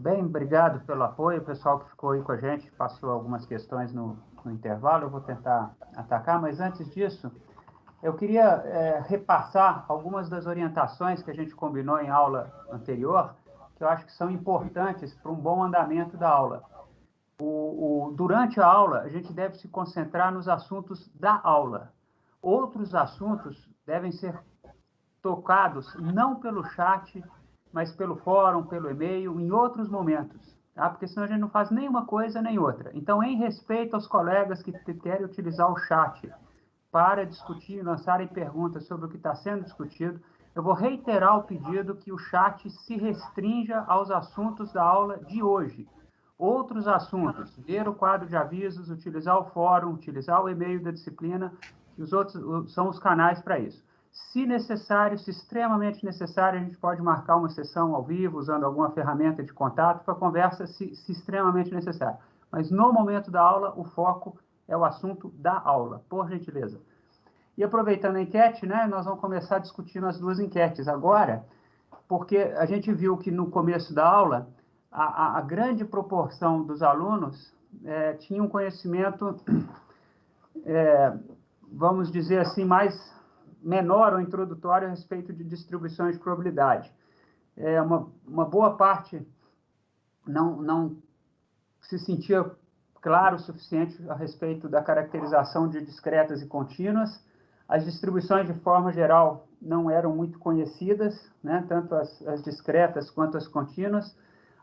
bem? Obrigado pelo apoio. O pessoal que ficou aí com a gente passou algumas questões no intervalo. Eu vou tentar atacar, mas antes disso, eu queria repassar algumas das orientações que a gente combinou em aula anterior, que eu acho que são importantes para um bom andamento da aula. Durante a aula, a gente deve se concentrar nos assuntos da aula. Outros assuntos devem ser tocados não pelo chat, mas pelo fórum, pelo e-mail, em outros momentos, tá? Porque senão a gente não faz nem uma coisa nem outra. Então, em respeito aos colegas que querem utilizar o chat para discutir, lançarem perguntas sobre o que está sendo discutido, eu vou reiterar o pedido que o chat se restrinja aos assuntos da aula de hoje. Outros assuntos, ler o quadro de avisos, utilizar o fórum, utilizar o e-mail da disciplina, que os outros são os canais para isso. Se necessário, se extremamente necessário, a gente pode marcar uma sessão ao vivo, usando alguma ferramenta de contato para conversa, se extremamente necessário. Mas no momento da aula, o foco é o assunto da aula, por gentileza. E aproveitando a enquete, né, nós vamos começar discutindo as duas enquetes agora, porque a gente viu que no começo da aula, a grande proporção dos alunos tinha um conhecimento, vamos dizer assim, mais menor ou introdutório a respeito de distribuições de probabilidade. Uma boa parte não se sentia claro o suficiente a respeito da caracterização de discretas e contínuas. As distribuições, de forma geral, não eram muito conhecidas, né? Tanto as discretas quanto as contínuas.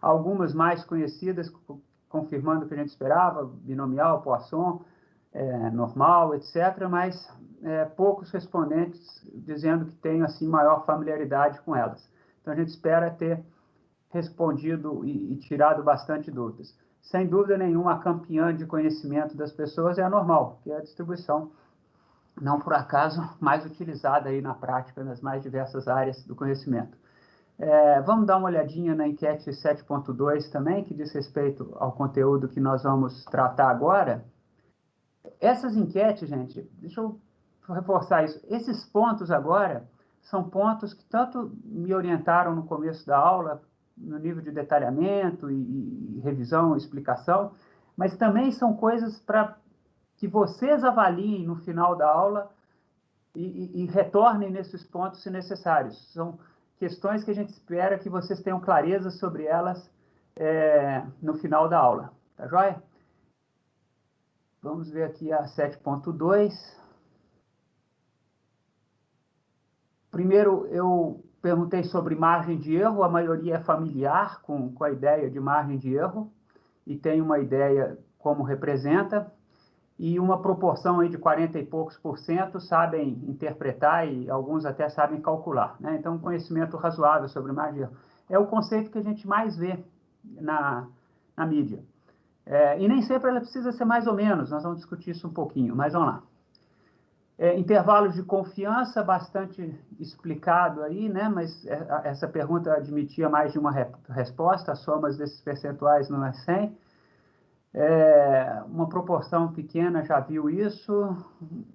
Algumas mais conhecidas, confirmando o que a gente esperava, binomial, Poisson, normal, etc., mas poucos respondentes dizendo que têm assim, maior familiaridade com elas. Então, a gente espera ter respondido e tirado bastante dúvidas. Sem dúvida nenhuma, a campeã de conhecimento das pessoas é a normal, que é a distribuição, não por acaso, mais utilizada aí na prática, nas mais diversas áreas do conhecimento. Vamos dar uma olhadinha na enquete 7.2 também, que diz respeito ao conteúdo que nós vamos tratar agora. Essas enquetes, gente, deixa eu reforçar isso. Esses pontos agora são pontos que tanto me orientaram no começo da aula, no nível de detalhamento e revisão, explicação, mas também são coisas para que vocês avaliem no final da aula e retornem nesses pontos se necessários. São questões que a gente espera que vocês tenham clareza sobre elas no final da aula. Tá joia? Vamos ver aqui a 7.2. Primeiro, eu perguntei sobre margem de erro. A maioria é familiar com a ideia de margem de erro e tem uma ideia como representa. E uma proporção aí de 40 e poucos % sabem interpretar e alguns até sabem calcular, né? Então, um conhecimento razoável sobre margem de erro. É o conceito que a gente mais vê na mídia. E nem sempre ela precisa ser mais ou menos, nós vamos discutir isso um pouquinho, mas vamos lá. Intervalos de confiança, bastante explicado aí, né? Mas essa pergunta admitia mais de uma resposta, as somas desses percentuais não é 100. Uma proporção pequena já viu isso,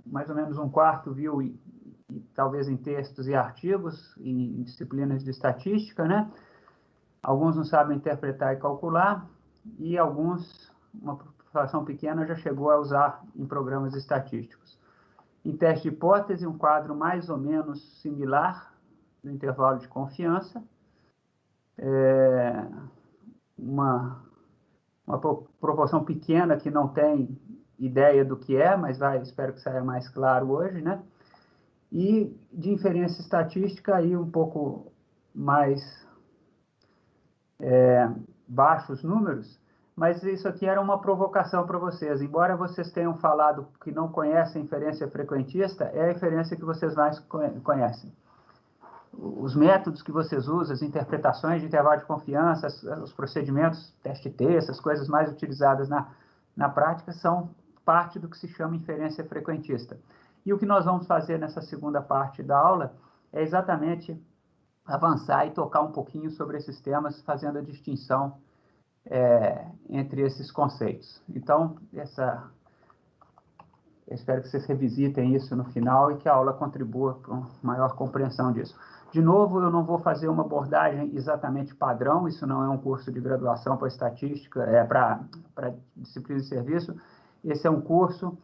mais ou menos um quarto viu, e talvez em textos e artigos, em disciplinas de estatística, né? Alguns não sabem interpretar e calcular, e alguns, uma proporção pequena, já chegou a usar em programas estatísticos. Em teste de hipótese, um quadro mais ou menos similar no intervalo de confiança. Uma proporção pequena que não tem ideia do que é, mas espero que saia mais claro hoje, né? E de inferência estatística, aí um pouco mais baixos números, mas isso aqui era uma provocação para vocês. Embora vocês tenham falado que não conhecem inferência frequentista, é a inferência que vocês mais conhecem. Os métodos que vocês usam, as interpretações de intervalo de confiança, os procedimentos, teste T, essas coisas mais utilizadas na prática, são parte do que se chama inferência frequentista. E o que nós vamos fazer nessa segunda parte da aula é exatamente avançar e tocar um pouquinho sobre esses temas, fazendo a distinção entre esses conceitos. Então, Eu espero que vocês revisitem isso no final e que a aula contribua para uma maior compreensão disso. De novo, eu não vou fazer uma abordagem exatamente padrão, isso não é um curso de graduação para estatística, para disciplina de serviço. Esse é um curso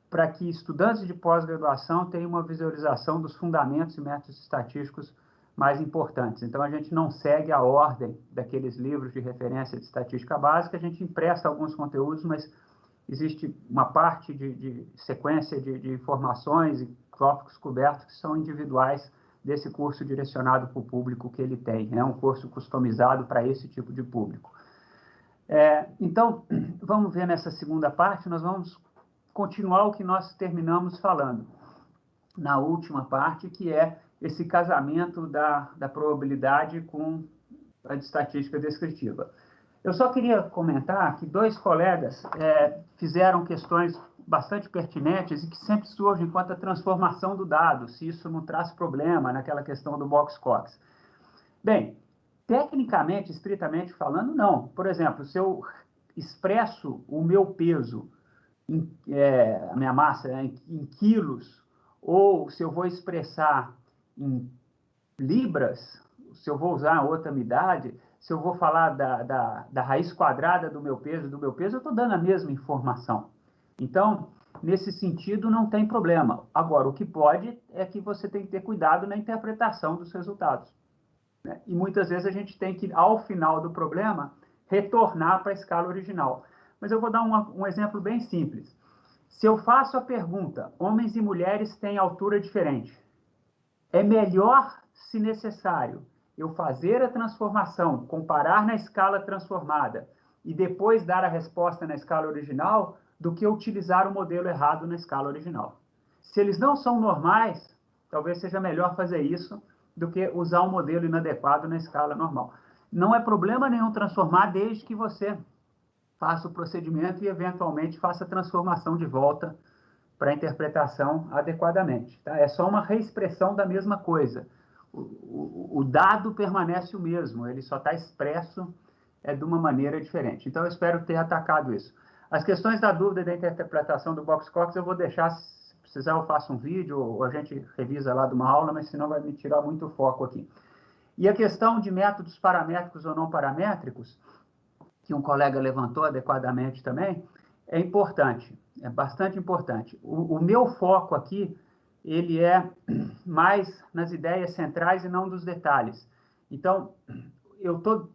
para que estudantes de pós-graduação tenham uma visualização dos fundamentos e métodos estatísticos mais importantes. Então, a gente não segue a ordem daqueles livros de referência de estatística básica, a gente empresta alguns conteúdos, mas existe uma parte de sequência de informações e tópicos cobertos que são individuais desse curso direcionado para o público que ele tem. É um curso customizado para esse tipo de público. Então, vamos ver nessa segunda parte, nós vamos continuar o que nós terminamos falando na última parte, que é esse casamento da probabilidade com a estatística descritiva. Eu só queria comentar que dois colegas fizeram questões bastante pertinentes e que sempre surgem quanto à transformação do dado, se isso não traz problema naquela questão do Box-Cox. Bem, tecnicamente, estritamente falando, não. Por exemplo, se eu expresso o meu peso, a minha massa, em quilos, ou se eu vou expressar em libras, se eu vou usar outra unidade, se eu vou falar da raiz quadrada do meu peso, eu estou dando a mesma informação. Então, nesse sentido, não tem problema. Agora, o que pode é que você tem que ter cuidado na interpretação dos resultados, né? E muitas vezes a gente tem que, ao final do problema, retornar para a escala original. Mas eu vou dar um exemplo bem simples. Se eu faço a pergunta, homens e mulheres têm altura diferente, é melhor, se necessário, eu fazer a transformação, comparar na escala transformada e depois dar a resposta na escala original, do que utilizar o modelo errado na escala original. Se eles não são normais, talvez seja melhor fazer isso do que usar um modelo inadequado na escala normal. Não é problema nenhum transformar, desde que você faça o procedimento e, eventualmente, faça a transformação de volta para a interpretação adequadamente. Tá? É só uma reexpressão da mesma coisa. O dado permanece o mesmo, ele só está expresso de uma maneira diferente. Então, eu espero ter atacado isso. As questões da dúvida e da interpretação do Box-Cox eu vou deixar, se precisar eu faço um vídeo, ou a gente revisa lá de uma aula, mas senão vai me tirar muito foco aqui. E a questão de métodos paramétricos ou não paramétricos, que um colega levantou adequadamente também, é importante, é bastante importante. O meu foco aqui, ele é mais nas ideias centrais e não dos detalhes. Então, eu estou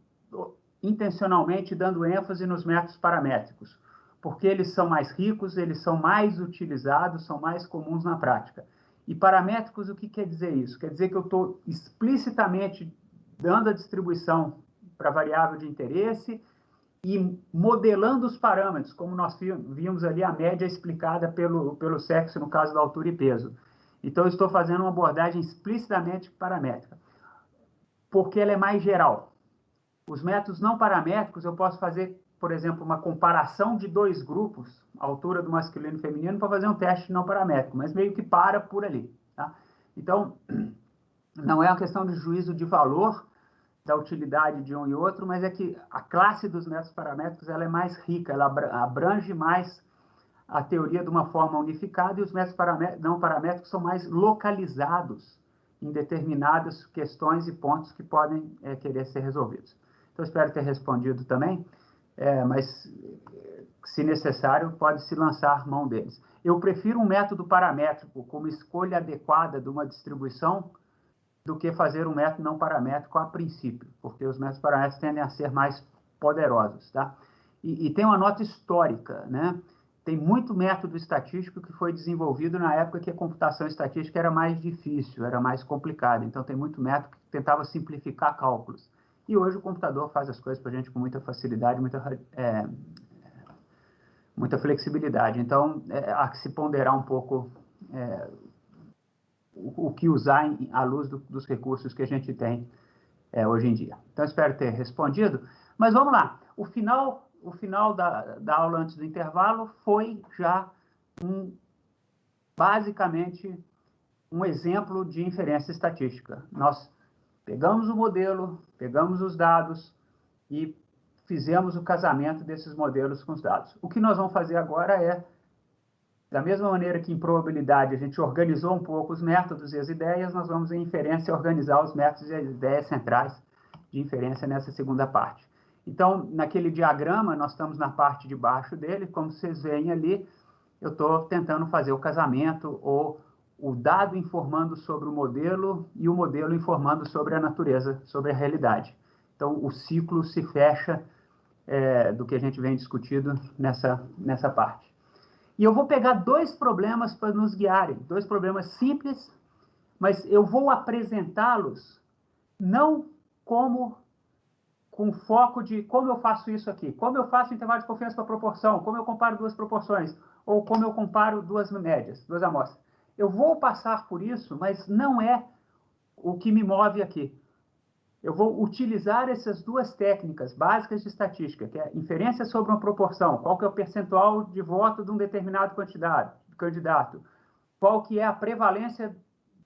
intencionalmente dando ênfase nos métodos paramétricos, porque eles são mais ricos, eles são mais utilizados, são mais comuns na prática. E paramétricos, o que quer dizer isso? Quer dizer que eu estou explicitamente dando a distribuição para a variável de interesse e modelando os parâmetros, como nós vimos ali a média explicada pelo sexo, no caso da altura e peso. Então, eu estou fazendo uma abordagem explicitamente paramétrica, porque ela é mais geral. Os métodos não paramétricos, eu posso fazer, por exemplo, uma comparação de dois grupos, a altura do masculino e feminino, para fazer um teste não paramétrico, mas meio que para por ali. Tá? Então, não é uma questão de juízo de valor da utilidade de um e outro, mas é que a classe dos métodos paramétricos ela é mais rica, ela abrange mais a teoria de uma forma unificada, e os métodos não paramétricos são mais localizados em determinadas questões e pontos que podem querer ser resolvidos. Então, espero ter respondido também, mas, se necessário, pode-se lançar mão deles. Eu prefiro um método paramétrico como escolha adequada de uma distribuição do que fazer um método não paramétrico a princípio, porque os métodos paramétricos tendem a ser mais poderosos. Tá? E tem uma nota histórica, né? Tem muito método estatístico que foi desenvolvido na época que a computação estatística era mais difícil, era mais complicada. Então, tem muito método que tentava simplificar cálculos. E hoje o computador faz as coisas para a gente com muita facilidade, muita flexibilidade. Então, há que se ponderar um pouco o que usar à luz dos recursos que a gente tem hoje em dia. Então, espero ter respondido. Mas vamos lá. O final da aula antes do intervalo foi já basicamente um exemplo de inferência estatística. Nós pegamos o modelo, pegamos os dados e fizemos o casamento desses modelos com os dados. O que nós vamos fazer agora é Da mesma maneira que em probabilidade a gente organizou um pouco os métodos e as ideias, nós vamos em inferência organizar os métodos e as ideias centrais de inferência nessa segunda parte. Então, naquele diagrama, nós estamos na parte de baixo dele, como vocês veem ali, eu estou tentando fazer o casamento ou o dado informando sobre o modelo e o modelo informando sobre a natureza, sobre a realidade. Então, o ciclo se fecha do que a gente vem discutindo nessa parte. E eu vou pegar dois problemas para nos guiarem, dois problemas simples, mas eu vou apresentá-los não como com foco de como eu faço isso aqui, como eu faço intervalo de confiança para proporção, como eu comparo duas proporções, ou como eu comparo duas médias, duas amostras. Eu vou passar por isso, mas não é o que me move aqui. Eu vou utilizar essas duas técnicas básicas de estatística, que é inferência sobre uma proporção, qual que é o percentual de voto de um determinado candidato, qual que é a prevalência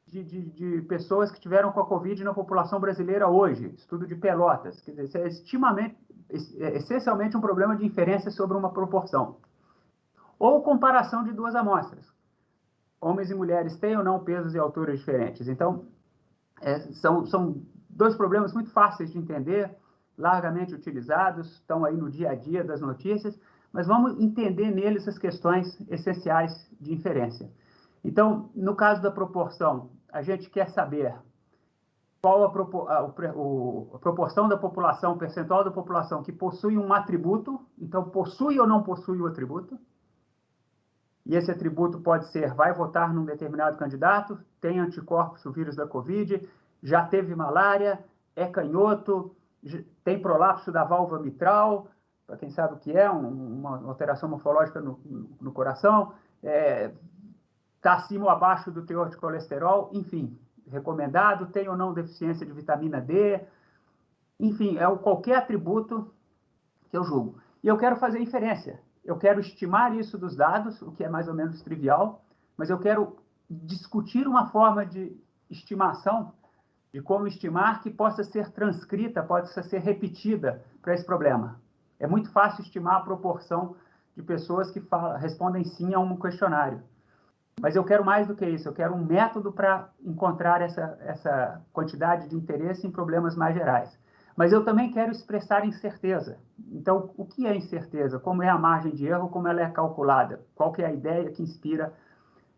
de pessoas que tiveram com a Covid na população brasileira hoje, estudo de Pelotas, quer dizer, isso é essencialmente um problema de inferência sobre uma proporção. Ou comparação de duas amostras. Homens e mulheres têm ou não pesos e alturas diferentes. Então, são dois problemas muito fáceis de entender, largamente utilizados, estão aí no dia a dia das notícias, mas vamos entender neles as questões essenciais de inferência. Então, no caso da proporção, a gente quer saber qual a proporção da população, o percentual da população que possui um atributo, então possui ou não possui o atributo, e esse atributo pode ser, vai votar num determinado candidato, tem anticorpos do vírus da Covid, já teve malária, é canhoto, tem prolapso da válvula mitral, para quem sabe o que é, uma alteração morfológica no coração, está acima ou abaixo do teor de colesterol, enfim, recomendado, tem ou não deficiência de vitamina D, enfim, qualquer atributo que eu julgo. E eu quero fazer inferência. Eu quero estimar isso dos dados, o que é mais ou menos trivial, mas eu quero discutir uma forma de estimação, de como estimar que possa ser transcrita, possa ser repetida para esse problema. É muito fácil estimar a proporção de pessoas que respondem sim a um questionário. Mas eu quero mais do que isso, eu quero um método para encontrar essa quantidade de interesse em problemas mais gerais. Mas eu também quero expressar incerteza. Então, o que é incerteza? Como é a margem de erro? Como ela é calculada? Qual que é a ideia que inspira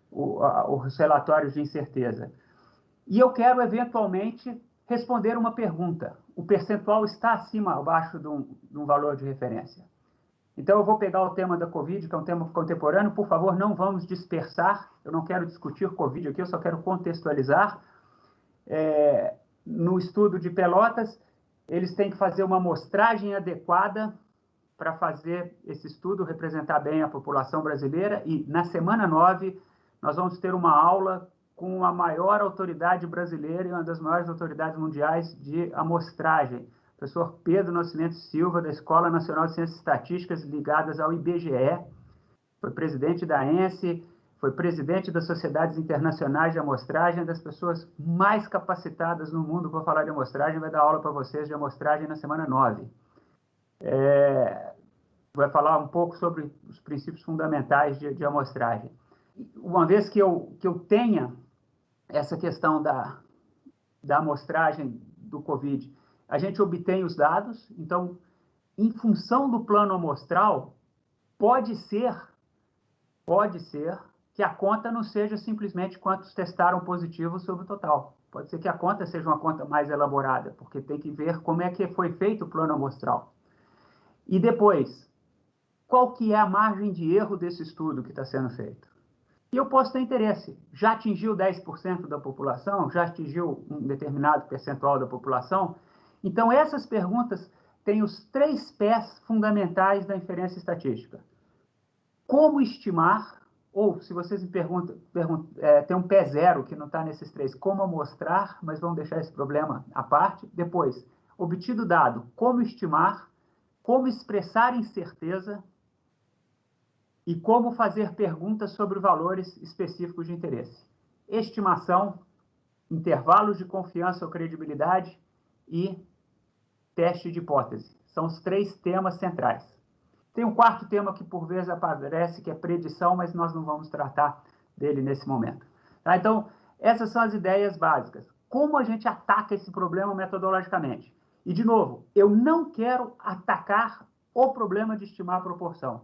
os relatórios de incerteza? E eu quero, eventualmente, responder uma pergunta. O percentual está acima ou abaixo de um valor de referência? Então, eu vou pegar o tema da Covid, que é um tema contemporâneo. Por favor, não vamos dispersar. Eu não quero discutir Covid aqui, eu só quero contextualizar. No estudo de Pelotas, eles têm que fazer uma amostragem adequada para fazer esse estudo, representar bem a população brasileira. E, na semana 9, nós vamos ter uma aula com a maior autoridade brasileira e uma das maiores autoridades mundiais de amostragem, o professor Pedro Nascimento Silva, da Escola Nacional de Ciências Estatísticas, ligadas ao IBGE, foi presidente da ENSE, foi presidente das Sociedades Internacionais de Amostragem, das pessoas mais capacitadas no mundo para falar de amostragem, vai dar aula para vocês de amostragem na semana 9. Vai falar um pouco sobre os princípios fundamentais de amostragem. Uma vez que eu tenha essa questão da amostragem do Covid, a gente obtém os dados, então, em função do plano amostral, pode ser que a conta não seja simplesmente quantos testaram positivo sobre o total. Pode ser que a conta seja uma conta mais elaborada, porque tem que ver como é que foi feito o plano amostral. E depois, qual que é a margem de erro desse estudo que está sendo feito? E eu posso ter interesse. Já atingiu 10% da população? Já atingiu um determinado percentual da população? Então, essas perguntas têm os 3 pés fundamentais da inferência estatística. Como estimar, ou se vocês me perguntam, tem um pé 0 que não está nesses 3, como amostrar, mas vamos deixar esse problema à parte. Depois, obtido o dado, como estimar, como expressar incerteza e como fazer perguntas sobre valores específicos de interesse. Estimação, intervalos de confiança ou credibilidade e teste de hipótese. São os 3 temas centrais. Tem um quarto tema que, por vezes, aparece, que é predição, mas nós não vamos tratar dele nesse momento. Tá? Então, essas são as ideias básicas. Como a gente ataca esse problema metodologicamente? E, de novo, eu não quero atacar o problema de estimar a proporção.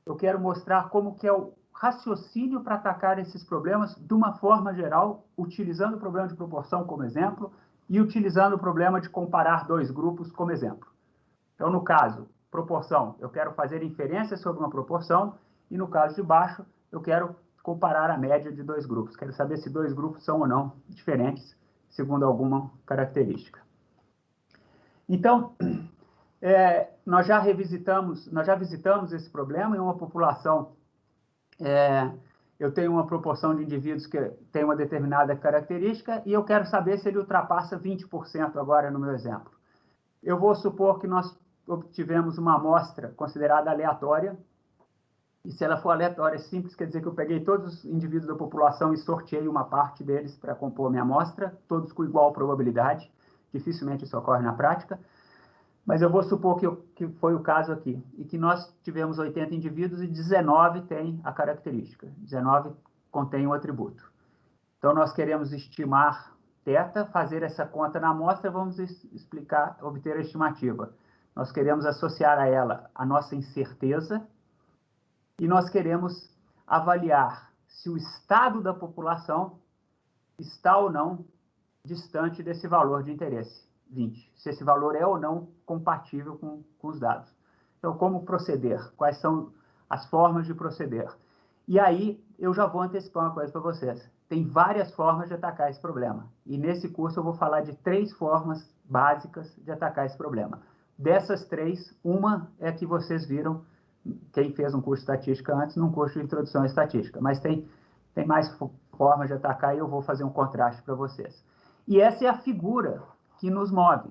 Eu quero mostrar como que é o raciocínio para atacar esses problemas de uma forma geral, utilizando o problema de proporção como exemplo e utilizando o problema de comparar dois grupos como exemplo. Então, no caso, proporção, eu quero fazer inferência sobre uma proporção, e no caso de baixo, eu quero comparar a média de dois grupos. Quero saber se dois grupos são ou não diferentes, segundo alguma característica. Então, nós já visitamos esse problema em uma população. Eu tenho uma proporção de indivíduos que tem uma determinada característica, e eu quero saber se ele ultrapassa 20% agora no meu exemplo. Eu vou supor que nós obtivemos uma amostra considerada aleatória, e se ela for aleatória simples, quer dizer que eu peguei todos os indivíduos da população e sorteei uma parte deles para compor minha amostra, todos com igual probabilidade. Dificilmente isso ocorre na prática, mas eu vou supor que foi o caso aqui, e que nós tivemos 80 indivíduos e 19 têm a característica, 19 contém o atributo. Então, nós queremos estimar θ, fazer essa conta na amostra, vamos obter a estimativa. Nós queremos associar a ela a nossa incerteza, e nós queremos avaliar se o estado da população está ou não distante desse valor de interesse, 20. Se esse valor é ou não compatível com os dados. Então, como proceder? Quais são as formas de proceder? E aí, eu já vou antecipar uma coisa para vocês. Tem várias formas de atacar esse problema. E nesse curso eu vou falar de 3 formas básicas de atacar esse problema. Dessas 3, uma é a que vocês viram, quem fez um curso de estatística antes, num curso de introdução à estatística. Mas tem mais formas de atacar e eu vou fazer um contraste para vocês. E essa é a figura que nos move.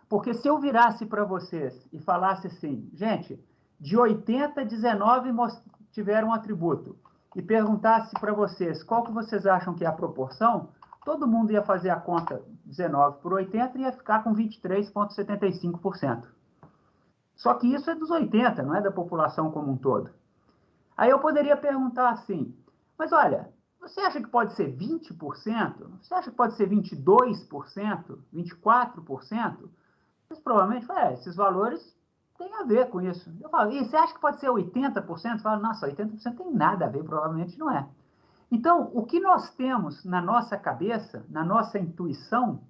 Porque se eu virasse para vocês e falasse assim, gente, de 80, 19 tiveram um atributo, e perguntasse para vocês qual que vocês acham que é a proporção, todo mundo ia fazer a conta 19 por 80 e ia ficar com 23,75%. Só que isso é dos 80, não é da população como um todo. Aí eu poderia perguntar assim, mas olha, você acha que pode ser 20%? Você acha que pode ser 22%? 24%? Mas provavelmente, esses valores têm a ver com isso. Eu falo, e você acha que pode ser 80%? Você fala, nossa, 80% tem nada a ver, provavelmente não é. Então, o que nós temos na nossa cabeça, na nossa intuição,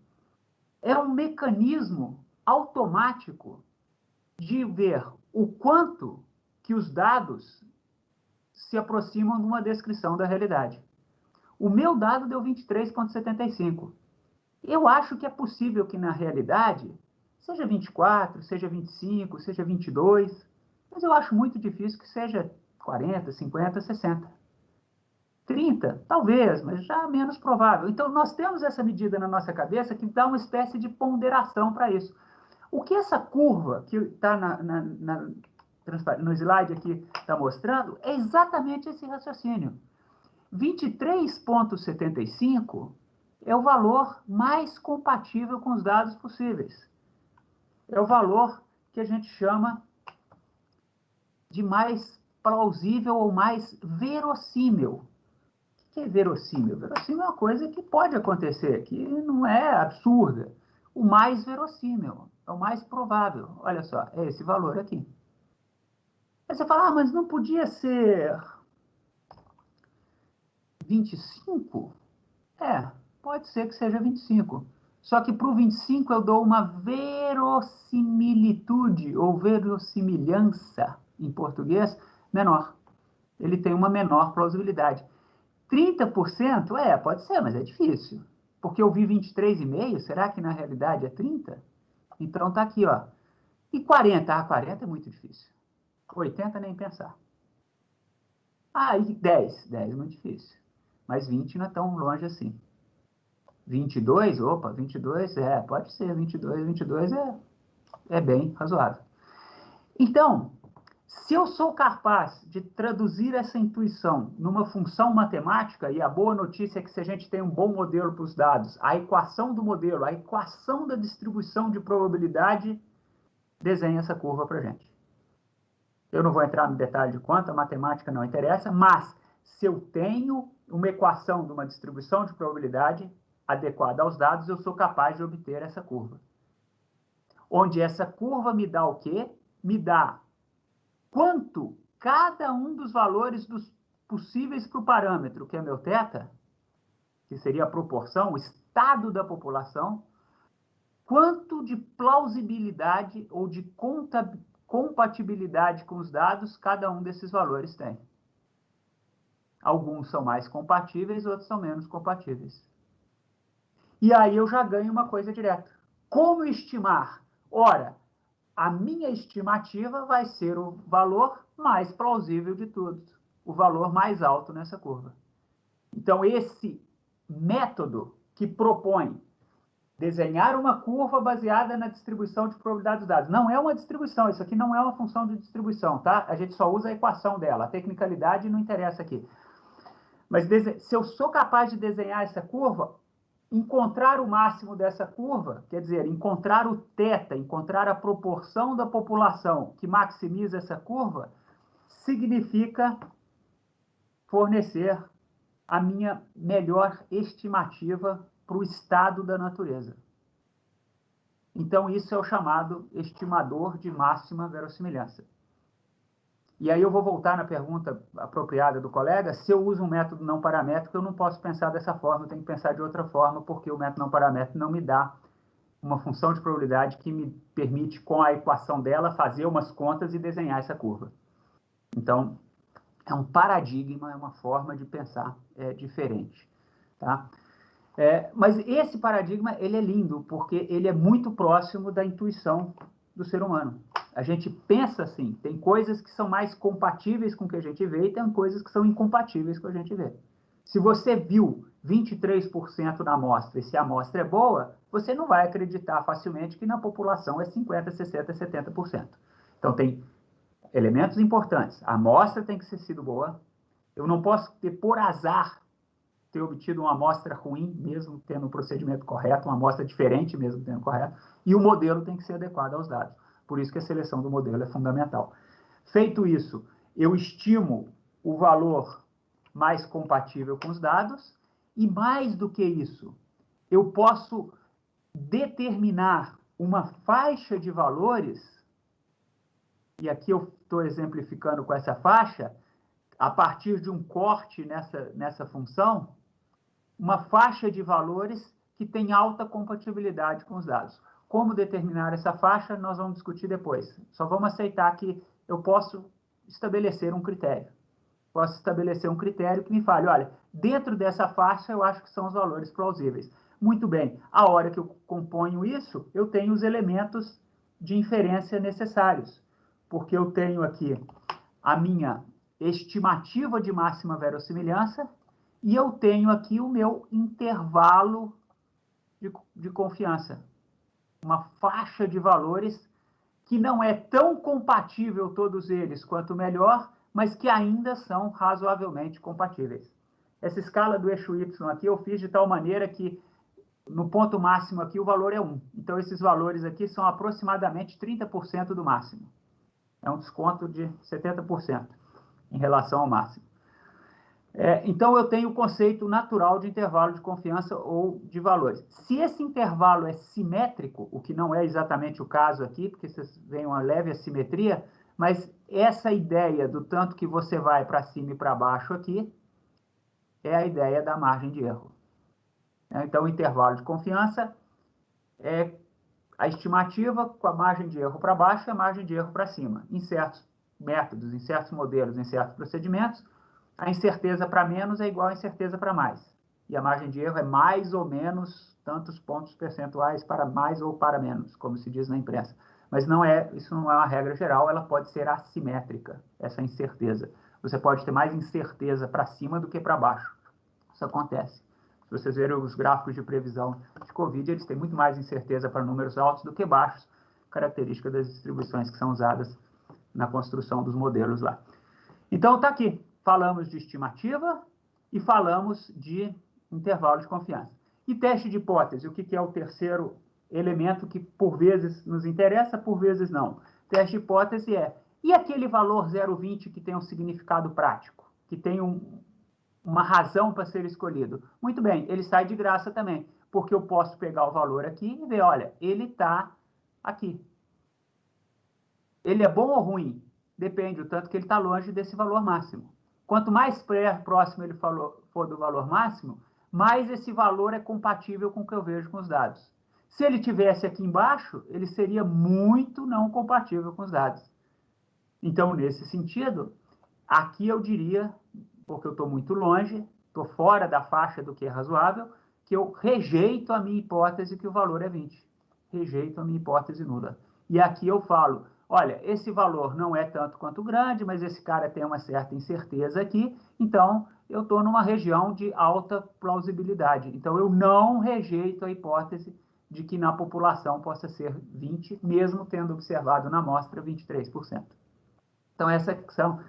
é um mecanismo automático de ver o quanto que os dados se aproximam de uma descrição da realidade. O meu dado deu 23,75. Eu acho que é possível que, na realidade, seja 24, seja 25, seja 22, mas eu acho muito difícil que seja 40, 50, 60. 30, talvez, mas já menos provável. Então, nós temos essa medida na nossa cabeça que dá uma espécie de ponderação para isso. O que essa curva que está no slide aqui está mostrando é exatamente esse raciocínio. 23,75 é o valor mais compatível com os dados possíveis. É o valor que a gente chama de mais plausível ou mais verossímil. O que é verossímil? Verossímil é uma coisa que pode acontecer, que não é absurda. O mais verossímil, é o mais provável. Olha só, é esse valor aqui. Aí você fala, mas não podia ser 25? Pode ser que seja 25. Só que para o 25 eu dou uma verossimilitude ou verossimilhança, em português, menor. Ele tem uma menor plausibilidade. 30%? Pode ser, mas é difícil. Porque eu vi 23,5, será que na realidade é 30? Então tá aqui, ó. E 40? 40 é muito difícil. 80 nem pensar. E 10? 10 é muito difícil. Mas 20 não é tão longe assim. 22? Opa, 22, pode ser. 22 é bem razoável. Então, se eu sou capaz de traduzir essa intuição numa função matemática, e a boa notícia é que se a gente tem um bom modelo para os dados, a equação do modelo, a equação da distribuição de probabilidade, desenha essa curva para a gente. Eu não vou entrar no detalhe de quanto, a matemática não interessa, mas se eu tenho uma equação de uma distribuição de probabilidade adequada aos dados, eu sou capaz de obter essa curva. Onde essa curva me dá o quê? Me dá quanto cada um dos valores dos possíveis para o parâmetro, que é meu θ, que seria a proporção, o estado da população, quanto de plausibilidade ou de compatibilidade com os dados cada um desses valores tem. Alguns são mais compatíveis, outros são menos compatíveis. E aí eu já ganho uma coisa direta. Como estimar? Ora, a minha estimativa vai ser o valor mais plausível de todos, o valor mais alto nessa curva. Então, esse método que propõe desenhar uma curva baseada na distribuição de probabilidade dos dados. Não é uma distribuição, isso aqui não é uma função de distribuição, tá? A gente só usa a equação dela, a tecnicalidade não interessa aqui. Mas se eu sou capaz de desenhar essa curva, encontrar o máximo dessa curva, quer dizer, encontrar o θ, encontrar a proporção da população que maximiza essa curva, significa fornecer a minha melhor estimativa para o estado da natureza. Então, isso é o chamado estimador de máxima verossimilhança. E aí eu vou voltar na pergunta apropriada do colega. Se eu uso um método não paramétrico, eu não posso pensar dessa forma, eu tenho que pensar de outra forma, porque o método não paramétrico não me dá uma função de probabilidade que me permite, com a equação dela, fazer umas contas e desenhar essa curva. Então, é um paradigma, é uma forma de pensar diferente. Tá? Mas esse paradigma, ele é lindo, porque ele é muito próximo da intuição do ser humano. A gente pensa assim, tem coisas que são mais compatíveis com o que a gente vê e tem coisas que são incompatíveis com o que a gente vê. Se você viu 23% na amostra e se a amostra é boa, você não vai acreditar facilmente que na população é 50%, 60%, 70%. Então, tem elementos importantes. A amostra tem que ter sido boa. Eu não posso ter, por azar, ter obtido uma amostra ruim, mesmo tendo o procedimento correto, uma amostra diferente, mesmo tendo correto, e o modelo tem que ser adequado aos dados. Por isso que a seleção do modelo é fundamental. Feito isso, eu estimo o valor mais compatível com os dados, e mais do que isso, eu posso determinar uma faixa de valores, e aqui eu estou exemplificando com essa faixa, a partir de um corte nessa função, uma faixa de valores que tem alta compatibilidade com os dados. Como determinar essa faixa, nós vamos discutir depois. Só vamos aceitar que eu posso estabelecer um critério. Posso estabelecer um critério que me fale, olha, dentro dessa faixa eu acho que são os valores plausíveis. Muito bem, a hora que eu componho isso, eu tenho os elementos de inferência necessários, porque eu tenho aqui a minha estimativa de máxima verossimilhança, e eu tenho aqui o meu intervalo de confiança. Uma faixa de valores que não é tão compatível todos eles quanto melhor, mas que ainda são razoavelmente compatíveis. Essa escala do eixo Y aqui eu fiz de tal maneira que no ponto máximo aqui o valor é 1. Então esses valores aqui são aproximadamente 30% do máximo. É um desconto de 70% em relação ao máximo. Então, eu tenho o conceito natural de intervalo de confiança ou de valores. Se esse intervalo é simétrico, o que não é exatamente o caso aqui, porque vocês veem uma leve assimetria, mas essa ideia do tanto que você vai para cima e para baixo aqui é a ideia da margem de erro. Então, o intervalo de confiança é a estimativa com a margem de erro para baixo e a margem de erro para cima. Em certos métodos, em certos modelos, em certos procedimentos, a incerteza para menos é igual a incerteza para mais. E a margem de erro é mais ou menos tantos pontos percentuais para mais ou para menos, como se diz na imprensa. Mas isso não é uma regra geral, ela pode ser assimétrica, essa incerteza. Você pode ter mais incerteza para cima do que para baixo. Isso acontece. Se vocês verem os gráficos de previsão de Covid, eles têm muito mais incerteza para números altos do que baixos, característica das distribuições que são usadas na construção dos modelos lá. Então, está aqui. Falamos de estimativa e falamos de intervalo de confiança. E teste de hipótese, o que é o terceiro elemento que por vezes nos interessa, por vezes não. Teste de hipótese é, E aquele valor 0,20 que tem um significado prático, que tem uma razão para ser escolhido? Muito bem, ele sai de graça também, porque eu posso pegar o valor aqui e ver, olha, ele está aqui. Ele é bom ou ruim? Depende, o tanto que ele está longe desse valor máximo. Quanto mais próximo ele for do valor máximo, mais esse valor é compatível com o que eu vejo com os dados. Se ele tivesse aqui embaixo, ele seria muito não compatível com os dados. Então, nesse sentido, aqui eu diria, porque eu estou muito longe, estou fora da faixa do que é razoável, que eu rejeito a minha hipótese que o valor é 20. Rejeito a minha hipótese nula. E aqui eu falo, olha, esse valor não é tanto quanto grande, mas esse cara tem uma certa incerteza aqui, então eu estou numa região de alta plausibilidade. Então eu não rejeito a hipótese de que na população possa ser 20, mesmo tendo observado na amostra 23%. Então essa são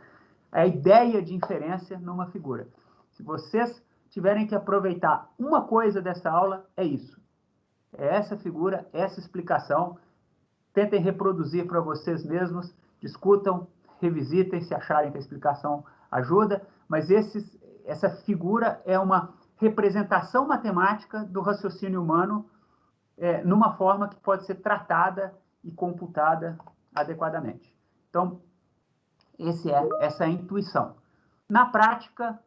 a ideia de inferência numa figura. Se vocês tiverem que aproveitar uma coisa dessa aula, é isso. É essa figura, essa explicação. Tentem reproduzir para vocês mesmos, discutam, revisitem se acharem que a explicação ajuda, mas essa figura é uma representação matemática do raciocínio humano numa forma que pode ser tratada e computada adequadamente. Então, essa é a intuição. Na prática,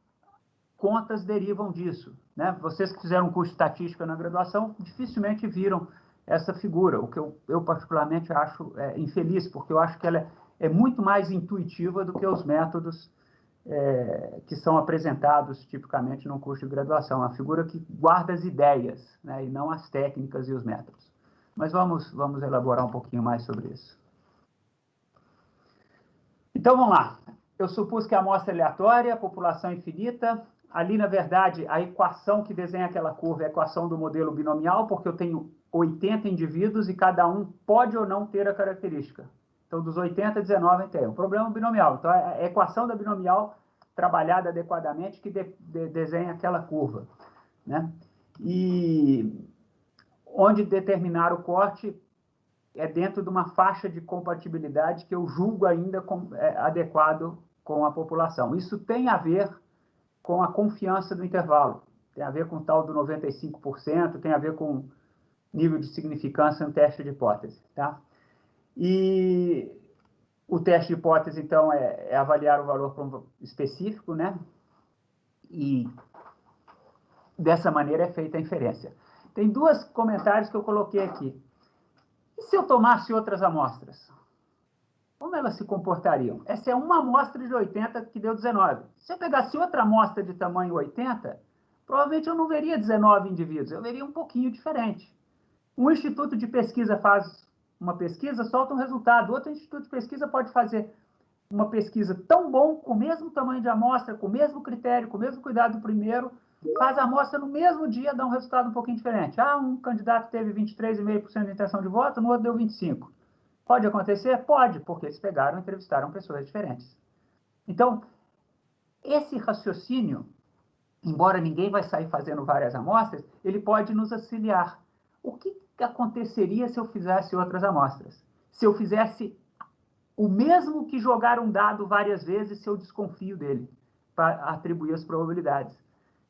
contas derivam disso, né? Vocês que fizeram um curso de estatística na graduação, dificilmente viram essa figura, o que eu particularmente acho infeliz, porque eu acho que ela é muito mais intuitiva do que os métodos que são apresentados tipicamente num curso de graduação. Uma figura que guarda as ideias, né, e não as técnicas e os métodos. Mas vamos elaborar um pouquinho mais sobre isso. Então, vamos lá. Eu supus que a amostra é aleatória, a população infinita. Ali, na verdade, a equação que desenha aquela curva é a equação do modelo binomial, porque eu tenho 80 indivíduos e cada um pode ou não ter a característica. Então, dos 80, 19 tem. O problema binomial. Então, é a equação da binomial trabalhada adequadamente que desenha aquela curva, né? E onde determinar o corte é dentro de uma faixa de compatibilidade que eu julgo ainda adequado com a população. Isso tem a ver com a confiança do intervalo, tem a ver com o tal do 95%, tem a ver com nível de significância no teste de hipótese, tá? E o teste de hipótese, então, é avaliar o valor específico, né? E dessa maneira é feita a inferência. Tem dois comentários que eu coloquei aqui. E se eu tomasse outras amostras? Como elas se comportariam? Essa é uma amostra de 80 que deu 19. Se eu pegasse outra amostra de tamanho 80, provavelmente eu não veria 19 indivíduos, eu veria um pouquinho diferente. Um instituto de pesquisa faz uma pesquisa, solta um resultado. Outro instituto de pesquisa pode fazer uma pesquisa tão bom, com o mesmo tamanho de amostra, com o mesmo critério, com o mesmo cuidado do primeiro, faz a amostra no mesmo dia, dá um resultado um pouquinho diferente. Um candidato teve 23,5% de intenção de voto, no outro deu 25%. Pode acontecer? Pode, porque eles pegaram e entrevistaram pessoas diferentes. Então, esse raciocínio, embora ninguém vai sair fazendo várias amostras, ele pode nos auxiliar. O que aconteceria se eu fizesse outras amostras? Se eu fizesse o mesmo que jogar um dado várias vezes, se eu desconfio dele, para atribuir as probabilidades.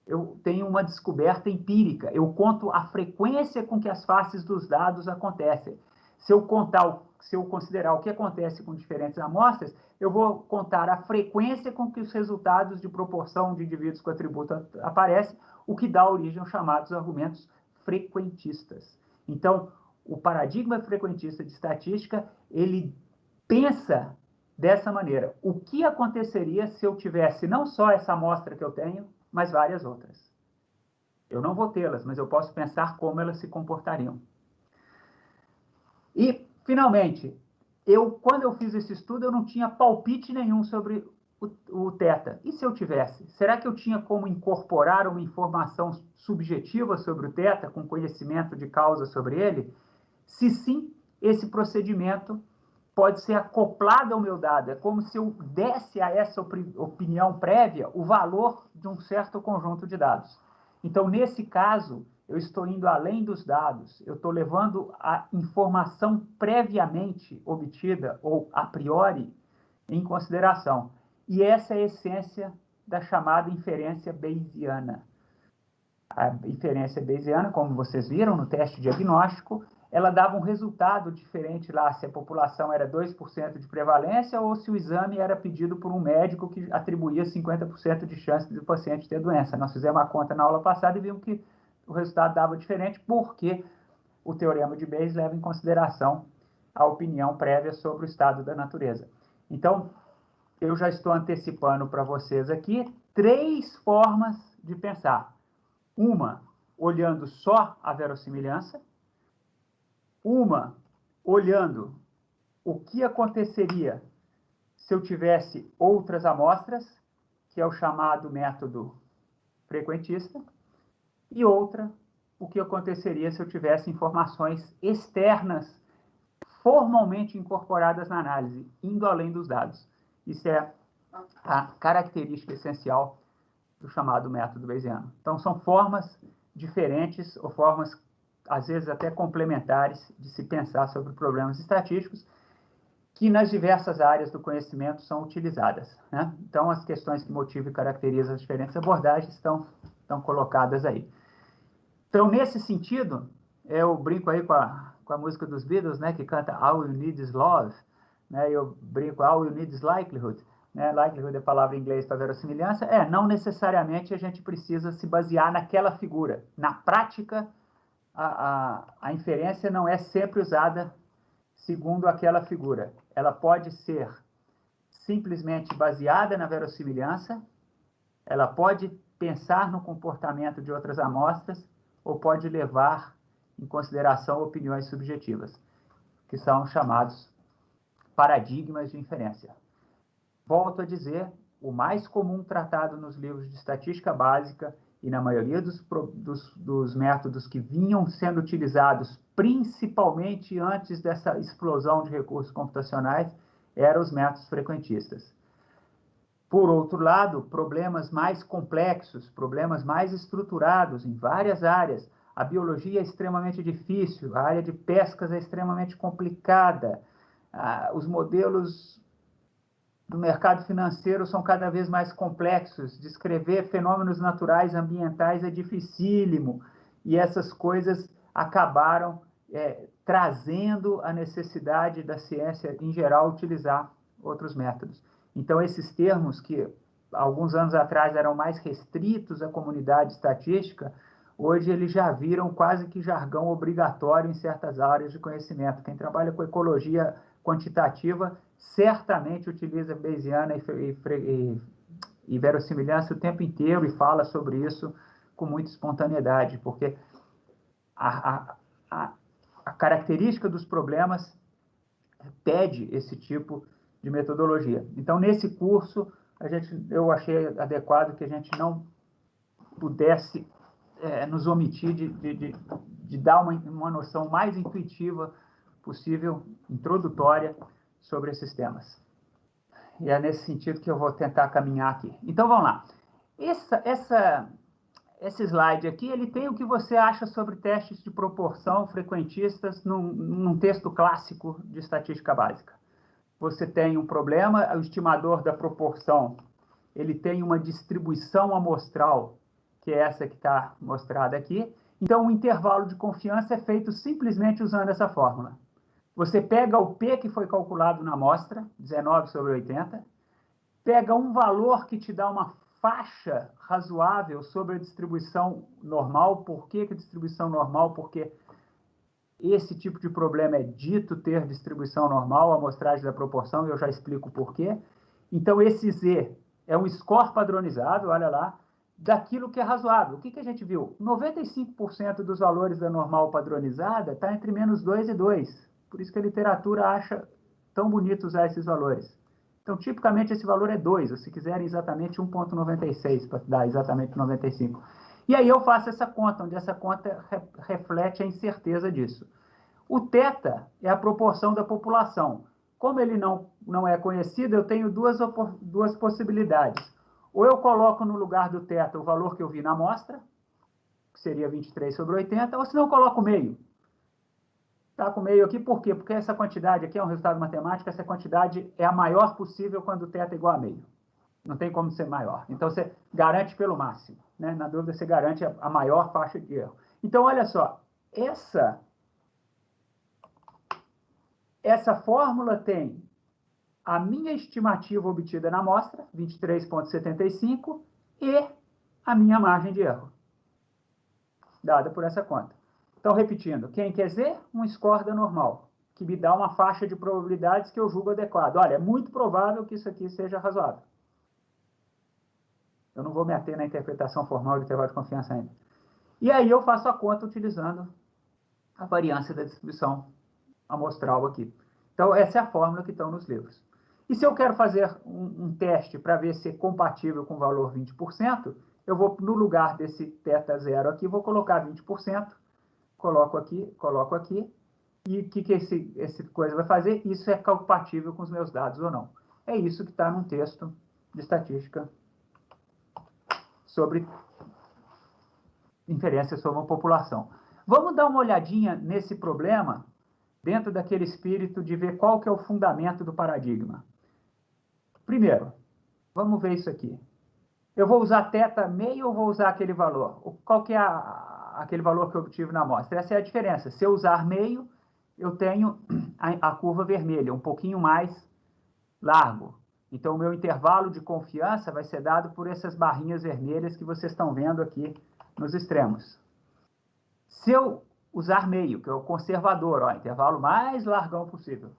Eu tenho uma descoberta empírica, eu conto a frequência com que as faces dos dados acontecem. Se eu considerar o que acontece com diferentes amostras, eu vou contar a frequência com que os resultados de proporção de indivíduos com atributo aparecem, o que dá origem aos chamados argumentos frequentistas. Então, o paradigma frequentista de estatística, ele pensa dessa maneira. O que aconteceria se eu tivesse não só essa amostra que eu tenho, mas várias outras? Eu não vou tê-las, mas eu posso pensar como elas se comportariam. E, finalmente, quando eu fiz esse estudo, eu não tinha palpite nenhum sobre o θ. E se eu tivesse? Será que eu tinha como incorporar uma informação subjetiva sobre o θ, com conhecimento de causa sobre ele? Se sim, esse procedimento pode ser acoplado ao meu dado. É como se eu desse a essa opinião prévia o valor de um certo conjunto de dados. Então, nesse caso, eu estou indo além dos dados, eu estou levando a informação previamente obtida, ou a priori, em consideração. E essa é a essência da chamada inferência bayesiana. A inferência bayesiana, como vocês viram no teste diagnóstico, ela dava um resultado diferente lá, se a população era 2% de prevalência ou se o exame era pedido por um médico que atribuía 50% de chance do paciente ter doença. Nós fizemos a conta na aula passada e vimos que o resultado dava diferente porque o teorema de Bayes leva em consideração a opinião prévia sobre o estado da natureza. Então, eu já estou antecipando para vocês aqui 3 formas de pensar. Uma, olhando só a verossimilhança. Uma, olhando o que aconteceria se eu tivesse outras amostras, que é o chamado método frequentista. E outra, o que aconteceria se eu tivesse informações externas formalmente incorporadas na análise, indo além dos dados. Isso é a característica essencial do chamado método bayesiano. Então, são formas diferentes, ou formas, às vezes, até complementares, de se pensar sobre problemas estatísticos, que nas diversas áreas do conhecimento são utilizadas, né? Então, as questões que motivam e caracterizam as diferentes abordagens estão colocadas aí. Então, nesse sentido, eu brinco aí com a música dos Beatles, né, que canta All You Need Is Love, né, eu brinco All You Need Is Likelihood, né, likelihood é a palavra em inglês para verossimilhança, não necessariamente a gente precisa se basear naquela figura. Na prática, a inferência não é sempre usada segundo aquela figura. Ela pode ser simplesmente baseada na verossimilhança, ela pode pensar no comportamento de outras amostras, ou pode levar em consideração opiniões subjetivas, que são chamados paradigmas de inferência. Volto a dizer, o mais comum tratado nos livros de estatística básica e na maioria dos métodos que vinham sendo utilizados, principalmente antes dessa explosão de recursos computacionais, eram os métodos frequentistas. Por outro lado, problemas mais complexos, problemas mais estruturados em várias áreas. A biologia é extremamente difícil, a área de pescas é extremamente complicada, os modelos do mercado financeiro são cada vez mais complexos, descrever fenômenos naturais ambientais é dificílimo, e essas coisas acabaram trazendo a necessidade da ciência, em geral, utilizar outros métodos. Então, esses termos que, alguns anos atrás, eram mais restritos à comunidade estatística, hoje eles já viram quase que jargão obrigatório em certas áreas de conhecimento. Quem trabalha com ecologia quantitativa certamente utiliza Bayesiana e verossimilhança o tempo inteiro e fala sobre isso com muita espontaneidade, porque a característica dos problemas pede esse tipo de metodologia. Então, nesse curso, eu achei adequado que a gente não pudesse nos omitir de dar uma noção mais intuitiva possível, introdutória, sobre esses temas. E é nesse sentido que eu vou tentar caminhar aqui. Então, vamos lá. Esse slide aqui, ele tem o que você acha sobre testes de proporção frequentistas num texto clássico de estatística básica. Você tem um problema, o estimador da proporção, ele tem uma distribuição amostral, que é essa que está mostrada aqui. Então, o intervalo de confiança é feito simplesmente usando essa fórmula. Você pega o P que foi calculado na amostra, 19/80, pega um valor que te dá uma faixa razoável sobre a distribuição normal. Por que a distribuição normal? Porque esse tipo de problema é dito ter distribuição normal, a amostragem da proporção, e eu já explico por quê. Então, esse Z é um score padronizado, olha lá, daquilo que é razoável. O que a gente viu? 95% dos valores da normal padronizada está entre -2 e 2. Por isso que a literatura acha tão bonito usar esses valores. Então, tipicamente, esse valor é 2, ou se quiserem exatamente 1,96, para dar exatamente 95. E aí eu faço essa conta, onde essa conta reflete a incerteza disso. O θ é a proporção da população. Como ele não é conhecido, eu tenho duas possibilidades. Ou eu coloco no lugar do θ o valor que eu vi na amostra, que seria 23/80, ou se não, eu coloco meio. Está com meio aqui, por quê? Porque essa quantidade aqui é um resultado matemático, essa quantidade é a maior possível quando o θ é igual a meio. Não tem como ser maior. Então, você garante pelo máximo. Né? Na dúvida, você garante a maior faixa de erro. Então, olha só, essa fórmula tem a minha estimativa obtida na amostra, 23,75, e a minha margem de erro, dada por essa conta. Então, repetindo, quem quer Z? Um score da normal, que me dá uma faixa de probabilidades que eu julgo adequada. Olha, é muito provável que isso aqui seja razoável. Eu não vou me ater na interpretação formal do intervalo de confiança ainda. E aí eu faço a conta utilizando a variância da distribuição amostral aqui. Então, essa é a fórmula que estão nos livros. E se eu quero fazer um teste para ver se é compatível com o valor 20%, eu vou, no lugar desse θ0 aqui, vou colocar 20%, coloco aqui, e o que esse coisa vai fazer? Isso é compatível com os meus dados ou não. É isso que está num texto de estatística sobre inferência sobre uma população. Vamos dar uma olhadinha nesse problema dentro daquele espírito de ver qual que é o fundamento do paradigma. Primeiro, vamos ver isso aqui. Eu vou usar θ meio ou vou usar aquele valor? Qual que é aquele valor que eu obtive na amostra? Essa é a diferença. Se eu usar meio, eu tenho a curva vermelha, um pouquinho mais largo. Então, o meu intervalo de confiança vai ser dado por essas barrinhas vermelhas que vocês estão vendo aqui nos extremos. Se eu usar meio, que é o conservador, ó, intervalo mais largão possível.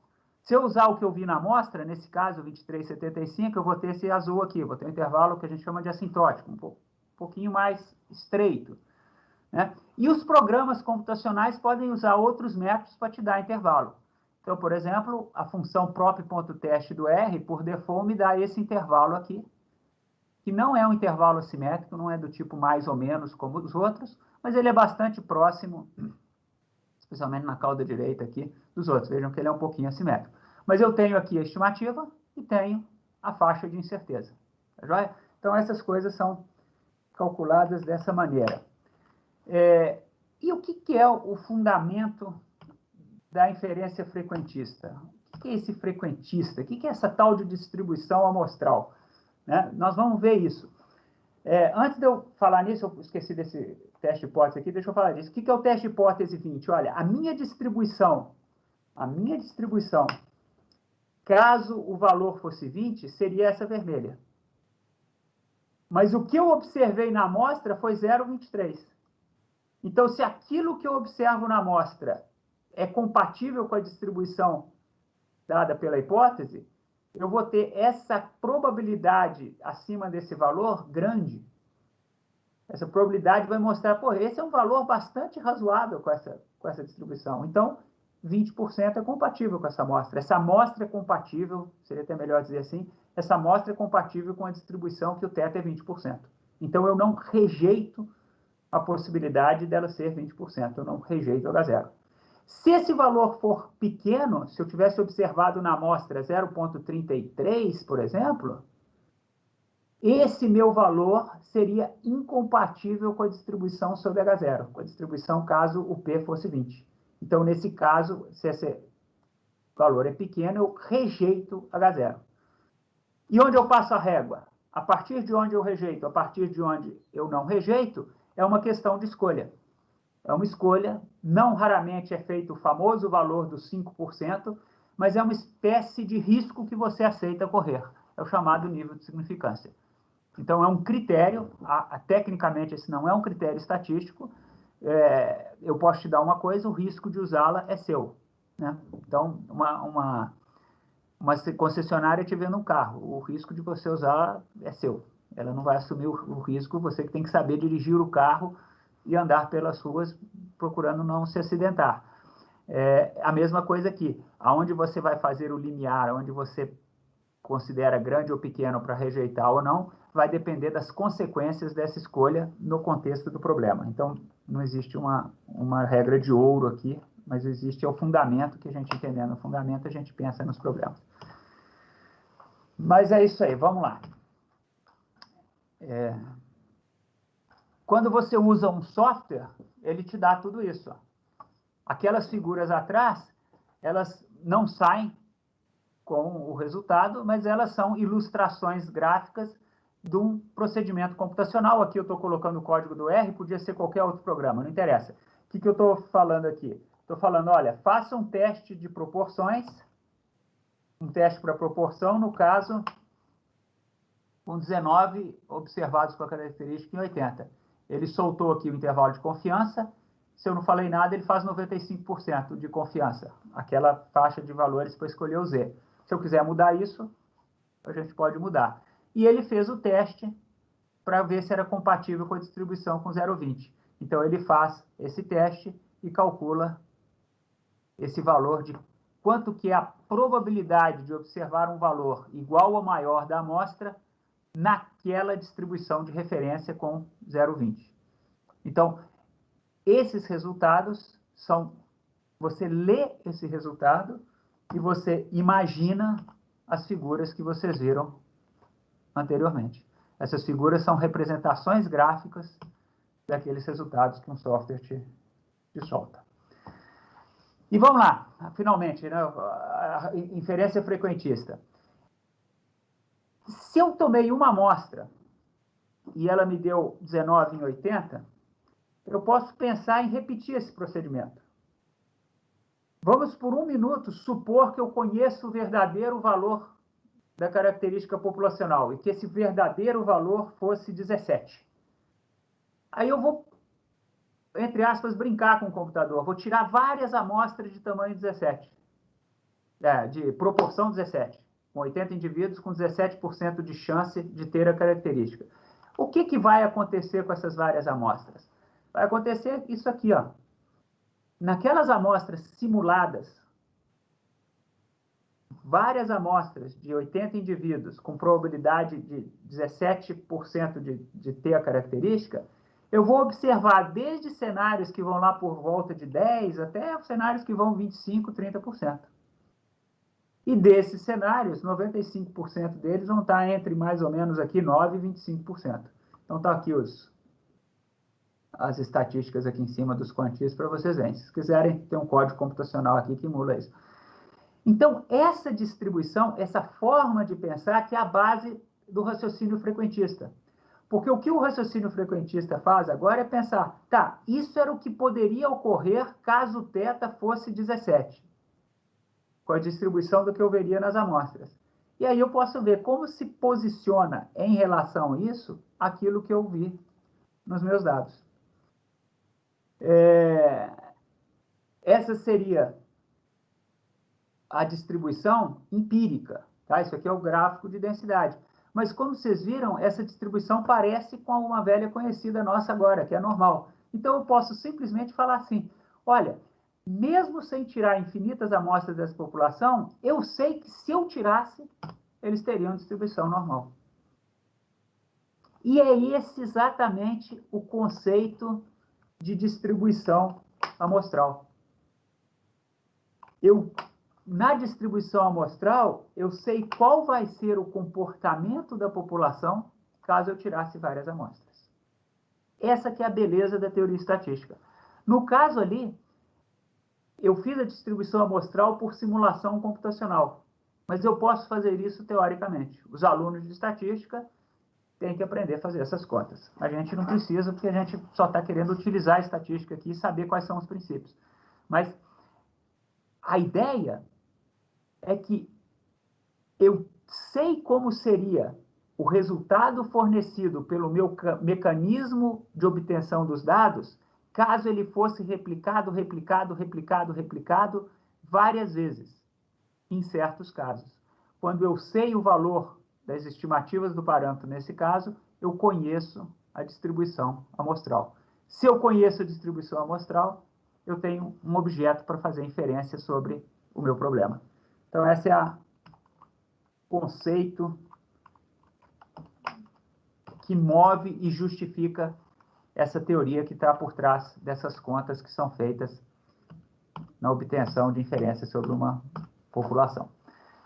Se eu usar o que eu vi na amostra, nesse caso, 23,75, eu vou ter esse azul aqui, vou ter um intervalo que a gente chama de assintótico, um pouquinho mais estreito. Né? E os programas computacionais podem usar outros métodos para te dar intervalo. Então, por exemplo, a função prop.teste do R, por default, me dá esse intervalo aqui, que não é um intervalo assimétrico, não é do tipo mais ou menos como os outros, mas ele é bastante próximo, especialmente na cauda direita aqui, dos outros. Vejam que ele é um pouquinho assimétrico. Mas eu tenho aqui a estimativa e tenho a faixa de incerteza. Tá joia? Então, essas coisas são calculadas dessa maneira. E o que é o fundamento da inferência frequentista? O que é esse frequentista? O que é essa tal de distribuição amostral? Né? Nós vamos ver isso. Antes de eu falar nisso, eu esqueci desse teste hipótese aqui, deixa eu falar disso. O que é o teste hipótese 20? Olha, a minha distribuição, caso o valor fosse 20, seria essa vermelha. Mas o que eu observei na amostra foi 0,23. Então, se aquilo que eu observo na amostra é compatível com a distribuição dada pela hipótese, eu vou ter essa probabilidade acima desse valor grande. Essa probabilidade vai mostrar, pô, esse é um valor bastante razoável com essa distribuição. Então, 20% é compatível com essa amostra. Essa amostra é compatível, seria até melhor dizer assim, essa amostra é compatível com a distribuição que o θ é 20%. Então, eu não rejeito a possibilidade dela ser 20%, eu não rejeito H0. Se esse valor for pequeno, se eu tivesse observado na amostra 0,33, por exemplo, esse meu valor seria incompatível com a distribuição sobre H0, com a distribuição caso o P fosse 20. Então, nesse caso, se esse valor é pequeno, eu rejeito H0. E onde eu passo a régua? A partir de onde eu rejeito, a partir de onde eu não rejeito, é uma questão de escolha. É uma escolha, não raramente é feito o famoso valor dos 5%, mas é uma espécie de risco que você aceita correr. É o chamado nível de significância. Então, é um critério, tecnicamente esse não é um critério estatístico, eu posso te dar uma coisa, o risco de usá-la é seu. Né? Então, uma concessionária te vende um carro, o risco de você usar é seu. Ela não vai assumir o risco, você que tem que saber dirigir o carro e andar pelas ruas procurando não se acidentar. A mesma coisa aqui, aonde você vai fazer o limiar, onde você considera grande ou pequeno para rejeitar ou não, vai depender das consequências dessa escolha no contexto do problema. Então, não existe uma regra de ouro aqui, mas existe o fundamento, que a gente entendendo o fundamento, a gente pensa nos problemas. Mas é isso aí, vamos lá. Quando você usa um software, ele te dá tudo isso. Ó. Aquelas figuras atrás, elas não saem com o resultado, mas elas são ilustrações gráficas de um procedimento computacional. Aqui eu estou colocando o código do R, podia ser qualquer outro programa, não interessa. O que eu estou falando aqui? Estou falando, olha, faça um teste de proporções, um teste para proporção, no caso, com 19 observados com a característica em 80. Ele soltou aqui o intervalo de confiança. Se eu não falei nada, ele faz 95% de confiança. Aquela faixa de valores para escolher o Z. Se eu quiser mudar isso, a gente pode mudar. E ele fez o teste para ver se era compatível com a distribuição com 0,20. Então, ele faz esse teste e calcula esse valor de quanto que é a probabilidade de observar um valor igual ou maior da amostra naquela distribuição de referência com 0,20. Então, esses resultados são... Você lê esse resultado e você imagina as figuras que vocês viram anteriormente. Essas figuras são representações gráficas daqueles resultados que um software te solta. E vamos lá, finalmente, né, a inferência frequentista. Se eu tomei uma amostra e ela me deu 19 em 80, eu posso pensar em repetir esse procedimento. Vamos, por um minuto, supor que eu conheço o verdadeiro valor da característica populacional e que esse verdadeiro valor fosse 17. Aí eu vou, entre aspas, brincar com o computador. Vou tirar várias amostras de tamanho 17, de proporção 17, com 80 indivíduos com 17% de chance de ter a característica. O que vai acontecer com essas várias amostras? Vai acontecer isso aqui, ó. Naquelas amostras simuladas, várias amostras de 80 indivíduos com probabilidade de 17% de ter a característica, eu vou observar desde cenários que vão lá por volta de 10% até cenários que vão 25%, 30%. E desses cenários, 95% deles vão estar entre mais ou menos aqui 9% e 25%. Então, está aqui as estatísticas aqui em cima dos quantias para vocês verem. Se quiserem, tem um código computacional aqui que emula isso. Então, essa distribuição, essa forma de pensar que é a base do raciocínio frequentista. Porque o que o raciocínio frequentista faz agora é pensar, tá, isso era o que poderia ocorrer caso o θ fosse 17, com a distribuição do que eu veria nas amostras. E aí eu posso ver como se posiciona em relação a isso aquilo que eu vi nos meus dados. Essa seria a distribuição empírica, tá? Isso aqui é o gráfico de densidade. Mas, como vocês viram, essa distribuição parece com uma velha conhecida nossa agora, que é normal. Então, eu posso simplesmente falar assim, olha, mesmo sem tirar infinitas amostras dessa população, eu sei que se eu tirasse, eles teriam distribuição normal. E é esse exatamente o conceito de distribuição amostral. Na distribuição amostral, eu sei qual vai ser o comportamento da população caso eu tirasse várias amostras. Essa que é a beleza da teoria estatística. No caso ali, eu fiz a distribuição amostral por simulação computacional, mas eu posso fazer isso teoricamente. Os alunos de estatística têm que aprender a fazer essas contas. A gente não precisa, porque a gente só está querendo utilizar a estatística aqui e saber quais são os princípios. Mas a ideia é que eu sei como seria o resultado fornecido pelo meu mecanismo de obtenção dos dados, caso ele fosse replicado várias vezes, em certos casos. Quando eu sei o valor das estimativas do parâmetro nesse caso, eu conheço a distribuição amostral. Se eu conheço a distribuição amostral, eu tenho um objeto para fazer inferência sobre o meu problema. Então, esse é o conceito que move e justifica essa teoria que está por trás dessas contas que são feitas na obtenção de inferência sobre uma população.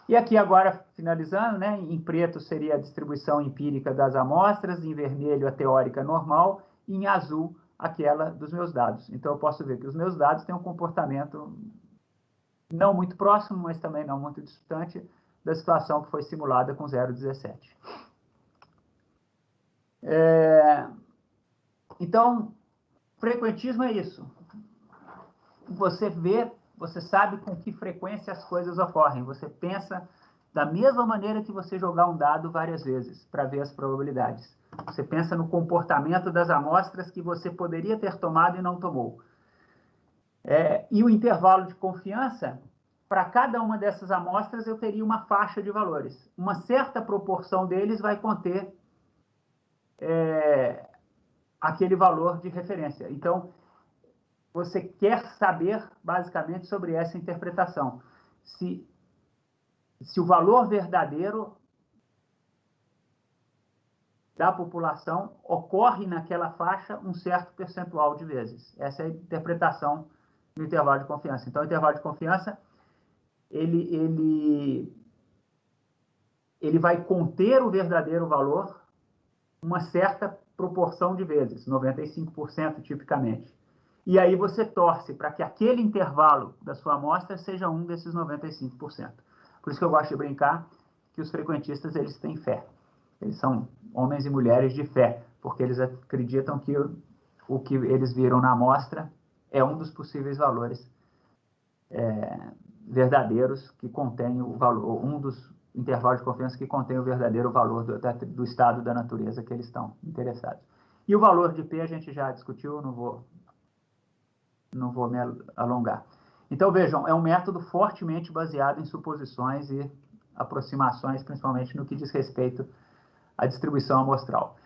E aqui agora, finalizando, né, em preto seria a distribuição empírica das amostras, em vermelho a teórica normal, e em azul àquela dos meus dados. Então, eu posso ver que os meus dados têm um comportamento não muito próximo, mas também não muito distante da situação que foi simulada com 0,17. Então, frequentismo é isso. Você vê, você sabe com que frequência as coisas ocorrem. Você pensa da mesma maneira que você jogar um dado várias vezes para ver as probabilidades. Você pensa no comportamento das amostras que você poderia ter tomado e não tomou. E o intervalo de confiança, para cada uma dessas amostras, eu teria uma faixa de valores. Uma certa proporção deles vai conter aquele valor de referência. Então, você quer saber, basicamente, sobre essa interpretação. Se o valor verdadeiro da população ocorre naquela faixa um certo percentual de vezes. Essa é a interpretação do intervalo de confiança. Então, o intervalo de confiança, ele vai conter o verdadeiro valor uma certa proporção de vezes, 95% tipicamente. E aí você torce para que aquele intervalo da sua amostra seja um desses 95%. Por isso que eu gosto de brincar que os frequentistas, eles têm fé. Eles são homens e mulheres de fé, porque eles acreditam que o que eles viram na amostra é um dos possíveis valores verdadeiros que contém o valor, um dos intervalos de confiança que contém o verdadeiro valor do estado da natureza que eles estão interessados. E o valor de P a gente já discutiu, não vou me alongar. Então, vejam, é um método fortemente baseado em suposições e aproximações, principalmente no que diz respeito à distribuição amostral.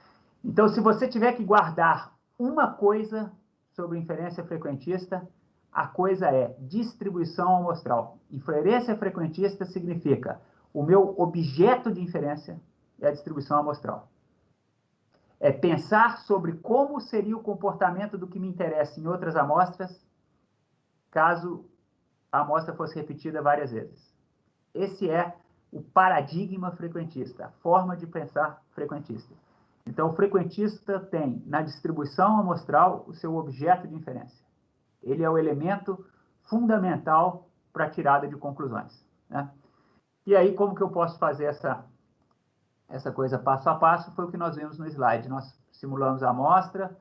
Então, se você tiver que guardar uma coisa sobre inferência frequentista, a coisa é distribuição amostral. Inferência frequentista significa o meu objeto de inferência é a distribuição amostral. É pensar sobre como seria o comportamento do que me interessa em outras amostras, caso a amostra fosse repetida várias vezes. Esse é o paradigma frequentista, a forma de pensar frequentista. Então, o frequentista tem, na distribuição amostral, o seu objeto de inferência. Ele é o elemento fundamental para a tirada de conclusões, né? E aí, como que eu posso fazer essa coisa passo a passo? Foi o que nós vimos no slide. Nós simulamos a amostra,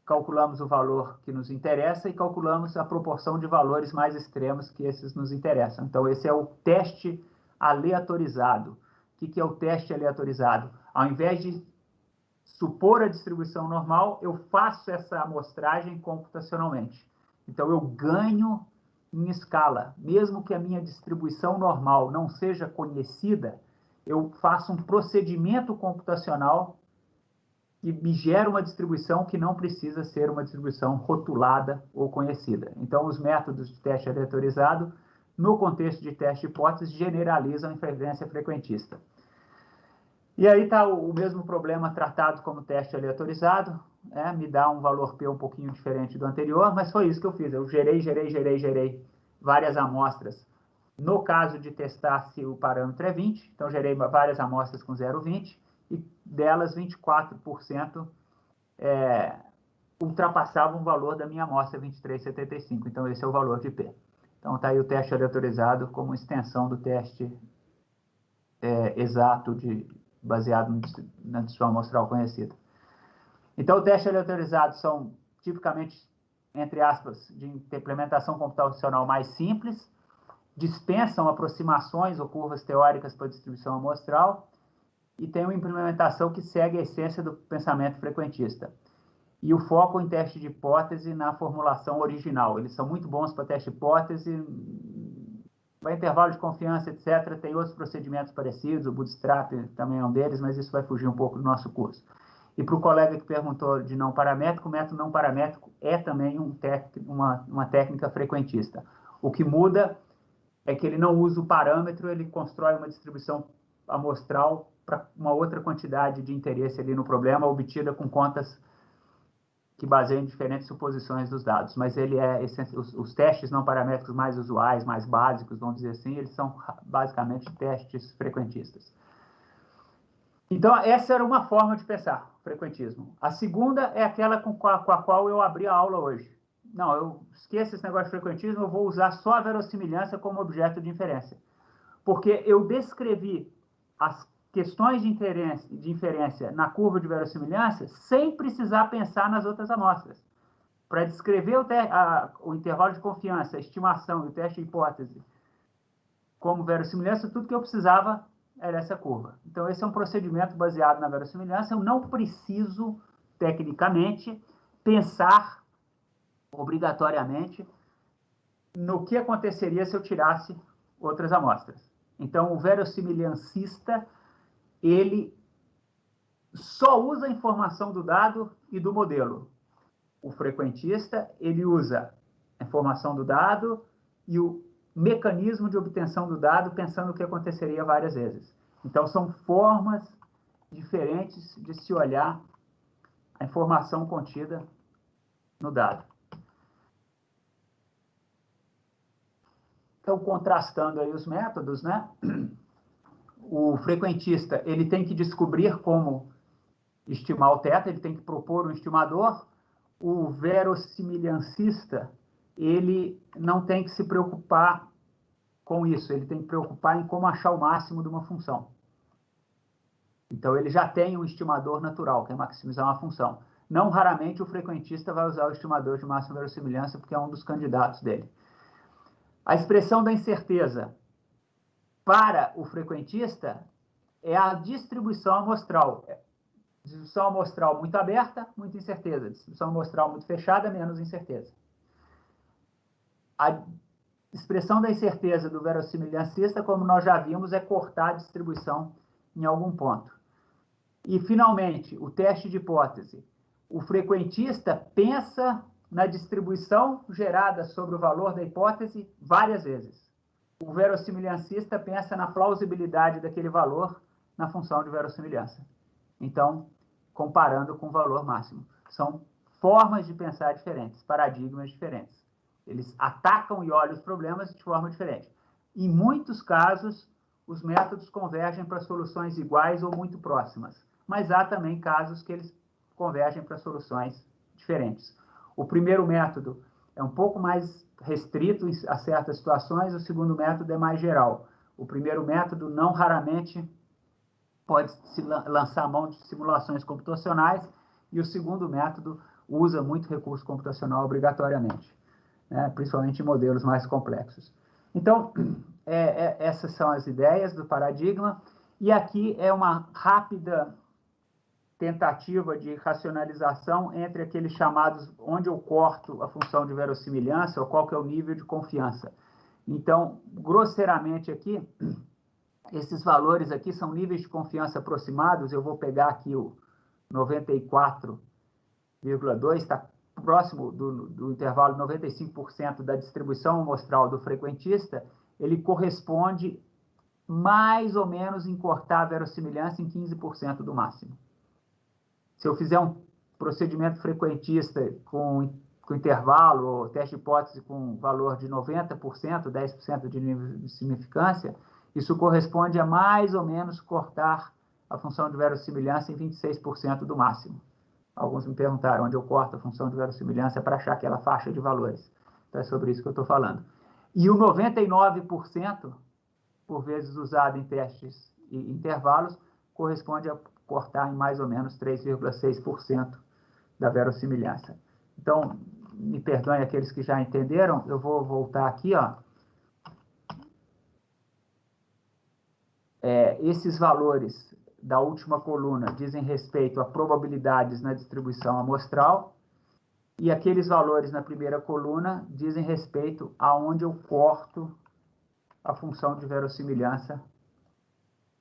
calculamos o valor que nos interessa e calculamos a proporção de valores mais extremos que esses nos interessam. Então, esse é o teste aleatorizado. O que é o teste aleatorizado? Ao invés de supor a distribuição normal, eu faço essa amostragem computacionalmente. Então, eu ganho em escala. Mesmo que a minha distribuição normal não seja conhecida, eu faço um procedimento computacional que me gera uma distribuição que não precisa ser uma distribuição rotulada ou conhecida. Então, os métodos de teste aleatorizado, no contexto de teste de hipótese, generalizam a inferência frequentista. E aí está o mesmo problema tratado como teste aleatorizado, me dá um valor P um pouquinho diferente do anterior, mas foi isso que eu fiz. Eu gerei várias amostras. No caso de testar se o parâmetro é 20, então gerei várias amostras com 0,20, e delas 24% ultrapassavam o valor da minha amostra 23,75. Então, esse é o valor de P. Então, está aí o teste aleatorizado como extensão do teste exato baseado na distribuição amostral conhecida. Então, o teste aleatorizado são tipicamente, entre aspas, de implementação computacional mais simples, dispensam aproximações ou curvas teóricas para distribuição amostral e tem uma implementação que segue a essência do pensamento frequentista. E o foco em teste de hipótese na formulação original. Eles são muito bons para teste de hipótese, para intervalo de confiança, etc. Tem outros procedimentos parecidos, o Bootstrap também é um deles, mas isso vai fugir um pouco do nosso curso. E para o colega que perguntou de não paramétrico, o método não paramétrico é também uma técnica frequentista. O que muda é que ele não usa o parâmetro, ele constrói uma distribuição amostral para uma outra quantidade de interesse ali no problema, obtida com contas que baseiam em diferentes suposições dos dados. Mas ele os testes não paramétricos mais usuais, mais básicos, vamos dizer assim, eles são basicamente testes frequentistas. Então, essa era uma forma de pensar. frequentismo. A segunda é aquela com a qual eu abri a aula hoje. Não, eu esqueço esse negócio de frequentismo, eu vou usar só a verossimilhança como objeto de inferência. Porque eu descrevi as questões de inferência na curva de verossimilhança sem precisar pensar nas outras amostras. Para descrever o intervalo de confiança, a estimação e o teste de hipótese como verossimilhança, tudo que eu precisava era essa curva. Então, esse é um procedimento baseado na verossimilhança. Eu não preciso, tecnicamente, pensar obrigatoriamente no que aconteceria se eu tirasse outras amostras. Então, o verossimilhancista, ele só usa a informação do dado e do modelo. O frequentista, ele usa a informação do dado e o mecanismo de obtenção do dado, pensando o que aconteceria várias vezes. Então, são formas diferentes de se olhar a informação contida no dado. Então, contrastando aí os métodos, né? O frequentista, ele tem que descobrir como estimar o θ, ele tem que propor um estimador. O verossimilhancista, ele não tem que se preocupar com isso, ele tem que preocupar em como achar o máximo de uma função. Então, ele já tem um estimador natural, que é maximizar uma função. Não raramente o frequentista vai usar o estimador de máxima verossimilhança, porque é um dos candidatos dele. A expressão da incerteza para o frequentista é a distribuição amostral. Distribuição amostral muito aberta, muita incerteza. Distribuição amostral muito fechada, menos incerteza. A expressão da incerteza do verossimilhancista, como nós já vimos, é cortar a distribuição em algum ponto. E, finalmente, o teste de hipótese. O frequentista pensa na distribuição gerada sobre o valor da hipótese várias vezes. O verossimilhancista pensa na plausibilidade daquele valor na função de verossimilhança. Então, comparando com o valor máximo. São formas de pensar diferentes, paradigmas diferentes. Eles atacam e olham os problemas de forma diferente. Em muitos casos, os métodos convergem para soluções iguais ou muito próximas. Mas há também casos que eles convergem para soluções diferentes. O primeiro método é um pouco mais restrito a certas situações, o segundo método é mais geral. O primeiro método não raramente pode se lançar a mão de simulações computacionais e o segundo método usa muito recurso computacional obrigatoriamente, né? Principalmente em modelos mais complexos. Então, essas são as ideias do paradigma e aqui é uma rápida tentativa de racionalização entre aqueles chamados onde eu corto a função de verossimilhança ou qual que é o nível de confiança. Então, grosseiramente aqui, esses valores aqui são níveis de confiança aproximados. Eu vou pegar aqui o 94,2, está próximo do intervalo 95% da distribuição amostral do frequentista. Ele corresponde mais ou menos em cortar a verossimilhança em 15% do máximo. Se eu fizer um procedimento frequentista com intervalo, ou teste de hipótese com valor de 90%, 10% de nível de significância, isso corresponde a mais ou menos cortar a função de verossimilhança em 26% do máximo. Alguns me perguntaram onde eu corto a função de verossimilhança para achar aquela faixa de valores. Então é sobre isso que eu estou falando. E o 99%, por vezes usado em testes e intervalos, corresponde a cortar em mais ou menos 3,6% da verossimilhança. Então, me perdoem aqueles que já entenderam, eu vou voltar aqui, ó. Esses valores da última coluna dizem respeito a probabilidades na distribuição amostral e aqueles valores na primeira coluna dizem respeito a onde eu corto a função de verossimilhança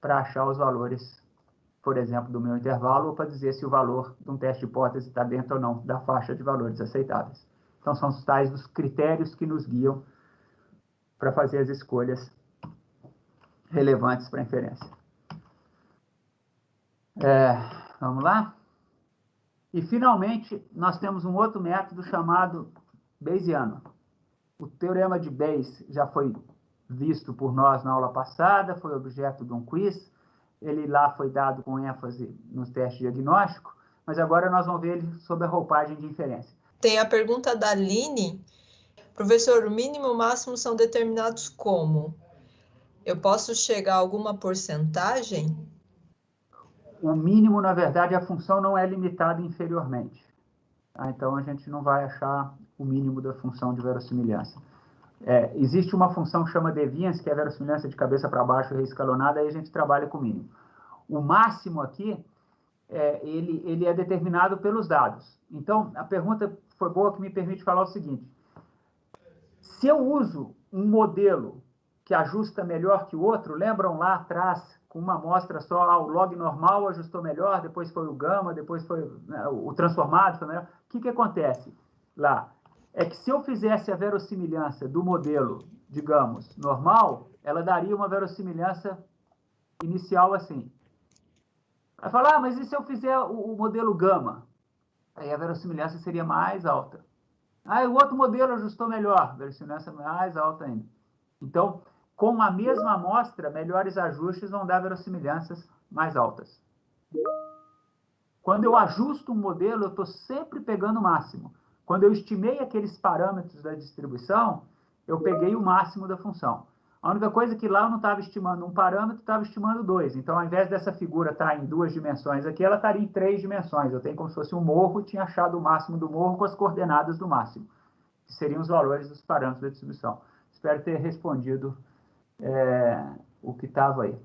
para achar os valores, por exemplo, do meu intervalo, ou para dizer se o valor de um teste de hipótese está dentro ou não da faixa de valores aceitáveis. Então, são os tais dos critérios que nos guiam para fazer as escolhas relevantes para a inferência. Vamos lá? E, finalmente, nós temos um outro método chamado Bayesiano. O teorema de Bayes já foi visto por nós na aula passada, foi objeto de um quiz. Ele lá foi dado com ênfase no teste diagnóstico, mas agora nós vamos ver ele sob a roupagem de inferência. Tem a pergunta da Aline. Professor, o mínimo e o máximo são determinados como? Eu posso chegar a alguma porcentagem? O mínimo, na verdade, a função não é limitada inferiormente. Então, a gente não vai achar o mínimo da função de verossimilhança. Existe uma função que chama deviance, que é a verossimilhança de cabeça para baixo reescalonada, aí a gente trabalha com o mínimo. O máximo aqui, ele é determinado pelos dados. Então, a pergunta foi boa, que me permite falar o seguinte: se eu uso um modelo que ajusta melhor que o outro, lembram lá atrás, com uma amostra só, o log normal ajustou melhor, depois foi o gama, depois foi o transformado, foi melhor. O que acontece lá? É que se eu fizesse a verossimilhança do modelo, digamos, normal, ela daria uma verossimilhança inicial assim. Vai falar, mas e se eu fizer o modelo gama? Aí a verossimilhança seria mais alta. O outro modelo ajustou melhor, verossimilhança mais alta ainda. Então, com a mesma amostra, melhores ajustes vão dar verossimilhanças mais altas. Quando eu ajusto um modelo, eu estou sempre pegando o máximo. Quando eu estimei aqueles parâmetros da distribuição, eu peguei o máximo da função. A única coisa é que lá eu não estava estimando um parâmetro, estava estimando dois. Então, ao invés dessa figura estar em 2 dimensões aqui, ela estaria em 3 dimensões. Eu tenho como se fosse um morro e tinha achado o máximo do morro com as coordenadas do máximo, que seriam os valores dos parâmetros da distribuição. Espero ter respondido o que estava aí.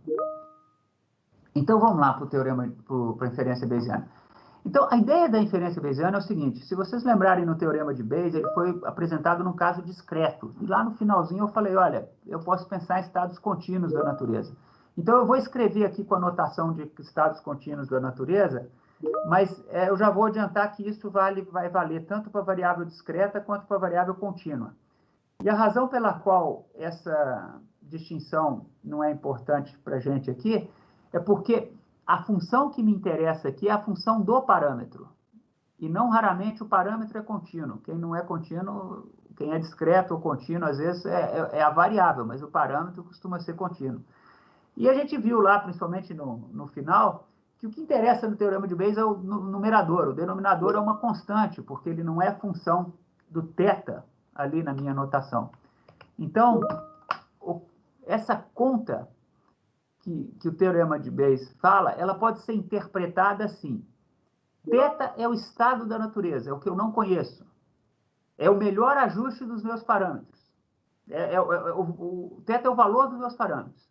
Então, vamos lá para o teorema, para a inferência bayesiana. Então, a ideia da inferência bayesiana é o seguinte: se vocês lembrarem no teorema de Bayes, ele foi apresentado num caso discreto. E lá no finalzinho eu falei, olha, eu posso pensar em estados contínuos da natureza. Então, eu vou escrever aqui com a notação de estados contínuos da natureza, mas eu já vou adiantar que isso vai valer tanto para a variável discreta quanto para a variável contínua. E a razão pela qual essa distinção não é importante para a gente aqui é porque a função que me interessa aqui é a função do parâmetro. E não raramente o parâmetro é contínuo. Quem não é contínuo, quem é discreto ou contínuo, às vezes é a variável, mas o parâmetro costuma ser contínuo. E a gente viu lá, principalmente no final, que o que interessa no teorema de Bayes é o numerador. O denominador é uma constante, porque ele não é função do θ ali na minha notação. Então, essa conta que o teorema de Bayes fala, ela pode ser interpretada assim: θ é o estado da natureza, é o que eu não conheço. É o melhor ajuste dos meus parâmetros. O θ é o valor dos meus parâmetros.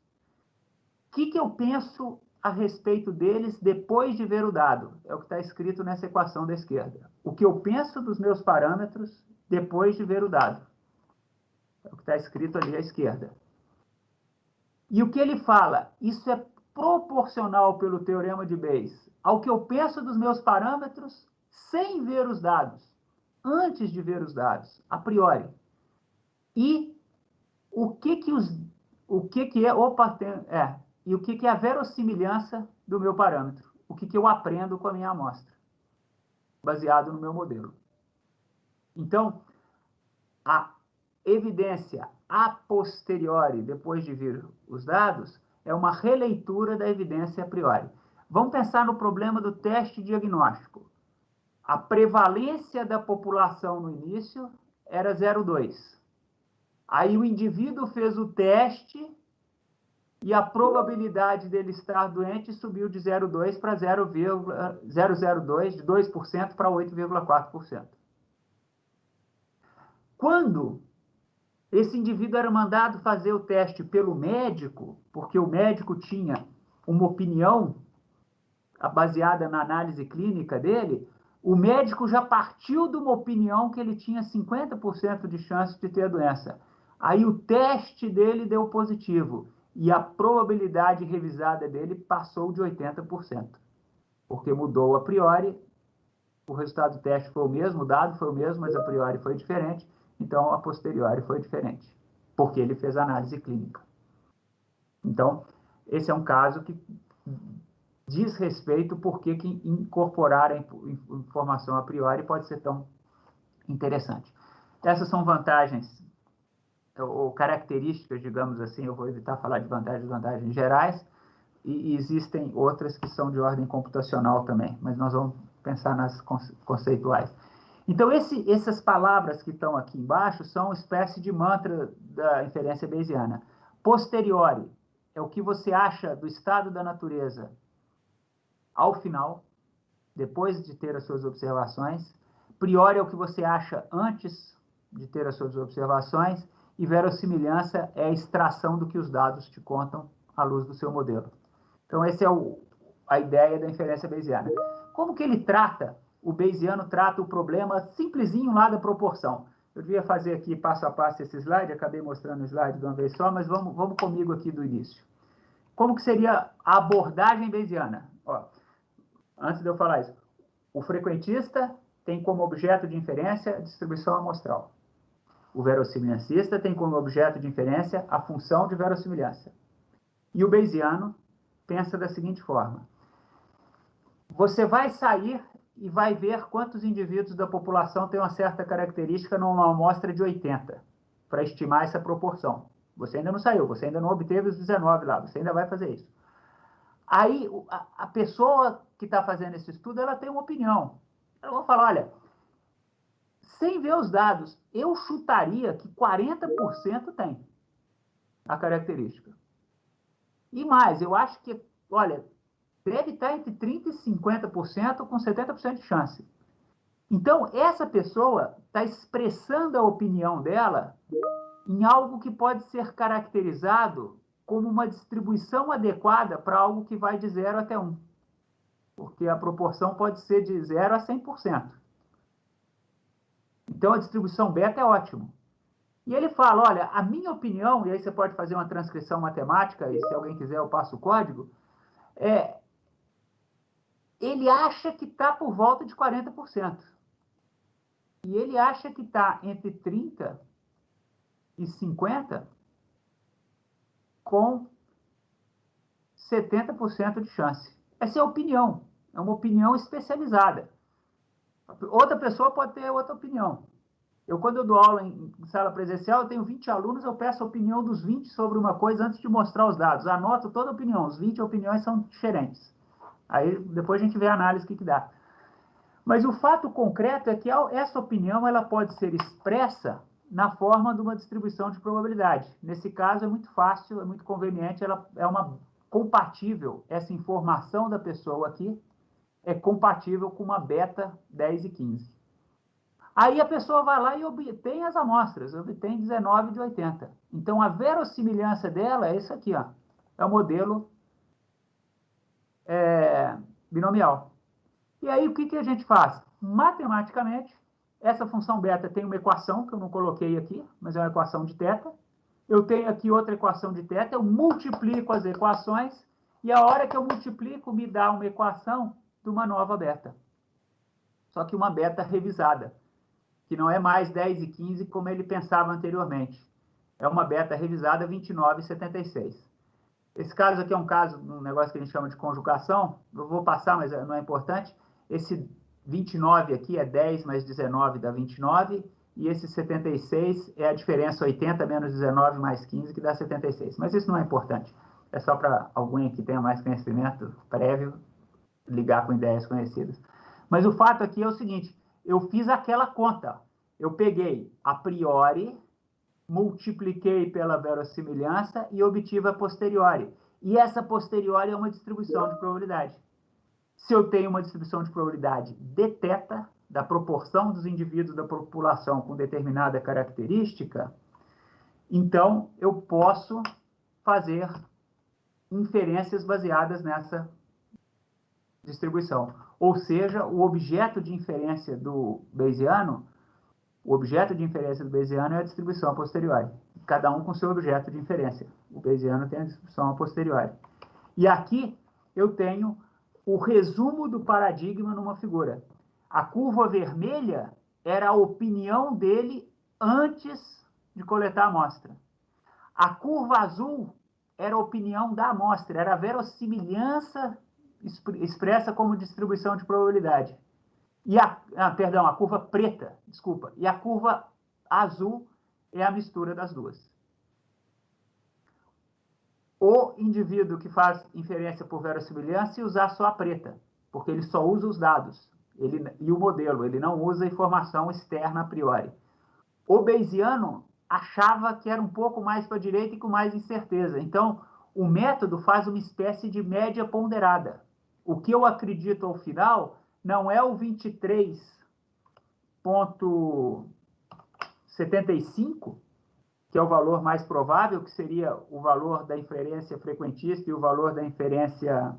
O que eu penso a respeito deles depois de ver o dado? É o que está escrito nessa equação da esquerda. O que eu penso dos meus parâmetros depois de ver o dado. É o que está escrito ali à esquerda. E o que ele fala? Isso é proporcional pelo teorema de Bayes ao que eu penso dos meus parâmetros sem ver os dados, antes de ver os dados, a priori. E o que é a verossimilhança do meu parâmetro? O que eu aprendo com a minha amostra, baseado no meu modelo. Então, a evidência a posteriori, depois de vir os dados, é uma releitura da evidência a priori. Vamos pensar no problema do teste diagnóstico. A prevalência da população no início era 0,2. Aí o indivíduo fez o teste e a probabilidade dele estar doente subiu de 0,2 para 0,002, de 2% para 8,4%. Quando esse indivíduo era mandado fazer o teste pelo médico, porque o médico tinha uma opinião baseada na análise clínica dele, o médico já partiu de uma opinião que ele tinha 50% de chance de ter a doença. Aí o teste dele deu positivo e a probabilidade revisada dele passou de 80%, porque mudou a priori, o resultado do teste foi o mesmo, o dado foi o mesmo, mas a priori foi diferente. Então, a posteriori foi diferente, porque ele fez análise clínica. Então, esse é um caso que diz respeito por que incorporar a informação a priori pode ser tão interessante. Essas são vantagens, ou características, digamos assim, eu vou evitar falar de vantagens gerais, e existem outras que são de ordem computacional também, mas nós vamos pensar nas conceituais. Então, essas palavras que estão aqui embaixo são uma espécie de mantra da inferência bayesiana. Posteriori é o que você acha do estado da natureza ao final, depois de ter as suas observações. Priori é o que você acha antes de ter as suas observações. E verossimilhança é a extração do que os dados te contam à luz do seu modelo. Então, essa é a ideia da inferência bayesiana. Como que ele trata? O bayesiano trata o problema simplesinho lá da proporção. Eu devia fazer aqui passo a passo esse slide, acabei mostrando o slide de uma vez só, mas vamos comigo aqui do início. Como que seria a abordagem bayesiana? Ó, antes de eu falar isso, o frequentista tem como objeto de inferência a distribuição amostral. O verossimilhancista tem como objeto de inferência a função de verossimilhança. E o bayesiano pensa da seguinte forma: você vai sair e vai ver quantos indivíduos da população têm uma certa característica numa amostra de 80, para estimar essa proporção. Você ainda não saiu, você ainda não obteve os 19 lá, você ainda vai fazer isso. Aí, a pessoa que está fazendo esse estudo, ela tem uma opinião. Ela vai falar, olha, sem ver os dados, eu chutaria que 40% tem a característica. E mais, eu acho que, olha, deve estar entre 30% e 50% com 70% de chance. Então, essa pessoa está expressando a opinião dela em algo que pode ser caracterizado como uma distribuição adequada para algo que vai de 0 até 1. Porque a proporção pode ser de 0 a 100%. Então, a distribuição beta é ótimo. E ele fala, olha, a minha opinião, e aí você pode fazer uma transcrição matemática, e se alguém quiser eu passo o código, ele acha que está por volta de 40%. E ele acha que está entre 30% e 50% com 70% de chance. Essa é a opinião. É uma opinião especializada. Outra pessoa pode ter outra opinião. Quando eu dou aula em sala presencial, eu tenho 20 alunos, eu peço a opinião dos 20 sobre uma coisa antes de mostrar os dados. Anoto toda a opinião. Os 20 opiniões são diferentes. Aí, depois a gente vê a análise que dá. Mas o fato concreto é que essa opinião ela pode ser expressa na forma de uma distribuição de probabilidade. Nesse caso, é muito fácil, é muito conveniente, ela é compatível, essa informação da pessoa aqui é compatível com uma beta 10 e 15. Aí a pessoa vai lá e obtém as amostras, obtém 19 de 80. Então, a verossimilhança dela é isso aqui, ó, é o modelo binomial. E aí, o que a gente faz? Matematicamente, essa função beta tem uma equação, que eu não coloquei aqui, mas é uma equação de θ. Eu tenho aqui outra equação de θ, eu multiplico as equações, e a hora que eu multiplico, me dá uma equação de uma nova beta. Só que uma beta revisada, que não é mais 10 e 15 como ele pensava anteriormente. É uma beta revisada 29 e 76. Esse caso aqui é um negócio que a gente chama de conjugação. Eu vou passar, mas não é importante. Esse 29 aqui é 10 mais 19 dá 29. E esse 76 é a diferença 80 menos 19 mais 15, que dá 76. Mas isso não é importante. É só para alguém que tenha mais conhecimento prévio ligar com ideias conhecidas. Mas o fato aqui é o seguinte, eu fiz aquela conta. Eu peguei a priori, multipliquei pela verossimilhança e obtive a posteriori. E essa posteriori é uma distribuição de probabilidade. Se eu tenho uma distribuição de probabilidade de θ, da proporção dos indivíduos da população com determinada característica, então eu posso fazer inferências baseadas nessa distribuição. Ou seja, o objeto de inferência do bayesiano é a distribuição a posteriori. Cada um com seu objeto de inferência. O bayesiano tem a distribuição a posteriori. E aqui eu tenho o resumo do paradigma numa figura. A curva vermelha era a opinião dele antes de coletar a amostra. A curva azul era a opinião da amostra, era a verossimilhança expressa como distribuição de probabilidade. E a curva preta, desculpa, e a curva azul é a mistura das duas. O indivíduo que faz inferência por verossimilhança usar só a preta, porque ele só usa os dados. e o modelo, ele não usa informação externa a priori. O Bayesiano achava que era um pouco mais para a direita e com mais incerteza. Então, o método faz uma espécie de média ponderada. O que eu acredito ao final não é o 23,75, que é o valor mais provável, que seria o valor da inferência frequentista e o valor da inferência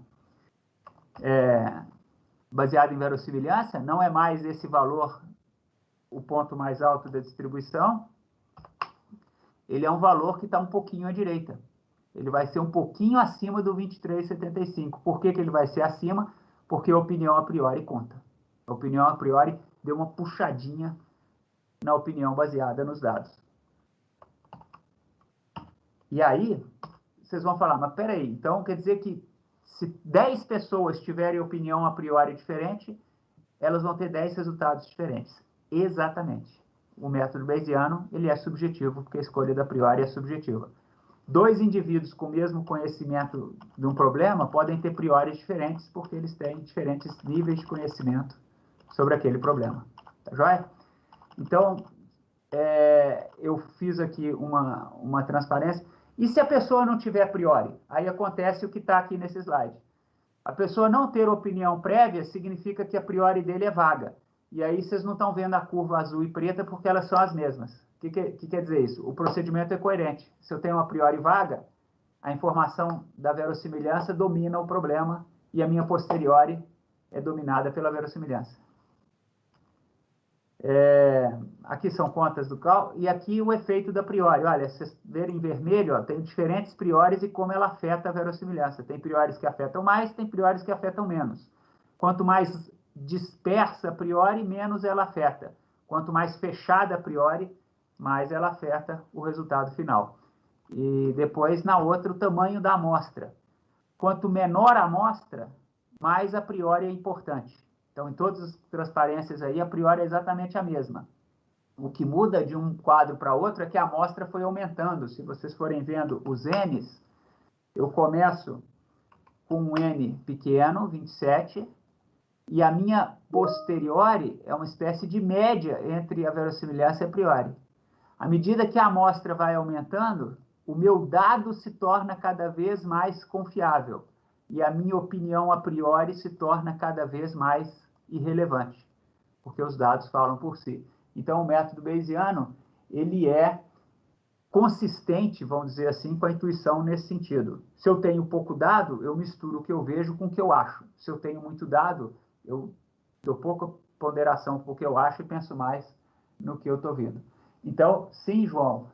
baseada em verossimilhança, não é mais esse valor o ponto mais alto da distribuição, ele é um valor que está um pouquinho à direita. Ele vai ser um pouquinho acima do 23,75. Por que ele vai ser acima? Porque a opinião a priori conta. A opinião a priori deu uma puxadinha na opinião baseada nos dados. E aí, vocês vão falar, mas peraí, então quer dizer que se 10 pessoas tiverem opinião a priori diferente, elas vão ter 10 resultados diferentes. Exatamente. O método Bayesiano, ele é subjetivo, porque a escolha da priori é subjetiva. 2 indivíduos com o mesmo conhecimento de um problema podem ter priori diferentes, porque eles têm diferentes níveis de conhecimento sobre aquele problema. Tá joia? Então, eu fiz aqui uma transparência. E se a pessoa não tiver priori? Aí acontece o que está aqui nesse slide. A pessoa não ter opinião prévia significa que a priori dele é vaga. E aí vocês não estão vendo a curva azul e preta porque elas são as mesmas. O que quer dizer isso? O procedimento é coerente. Se eu tenho uma priori vaga, a informação da verossimilhança domina o problema e a minha posteriori é dominada pela verossimilhança. Aqui são contas do cálculo, e aqui o efeito da priori. Olha, vocês verem em vermelho, ó, tem diferentes priores e como ela afeta a verossimilhança. Tem priores que afetam mais, tem priores que afetam menos. Quanto mais dispersa a priori, menos ela afeta. Quanto mais fechada a priori, mais ela afeta o resultado final. E depois, na outra, o tamanho da amostra. Quanto menor a amostra, mais a priori é importante. Então, em todas as transparências aí, a priori é exatamente a mesma. O que muda de um quadro para outro é que a amostra foi aumentando. Se vocês forem vendo os N's, eu começo com um N pequeno, 27, e a minha posteriori é uma espécie de média entre a verossimilhança e a priori. À medida que a amostra vai aumentando, o meu dado se torna cada vez mais confiável e a minha opinião a priori se torna cada vez mais irrelevante, porque os dados falam por si. Então, o método Bayesiano, ele é consistente, vamos dizer assim, com a intuição nesse sentido. Se eu tenho pouco dado, eu misturo o que eu vejo com o que eu acho. Se eu tenho muito dado, eu dou pouca ponderação para o que eu acho e penso mais no que eu estou vendo. Então, sim, João,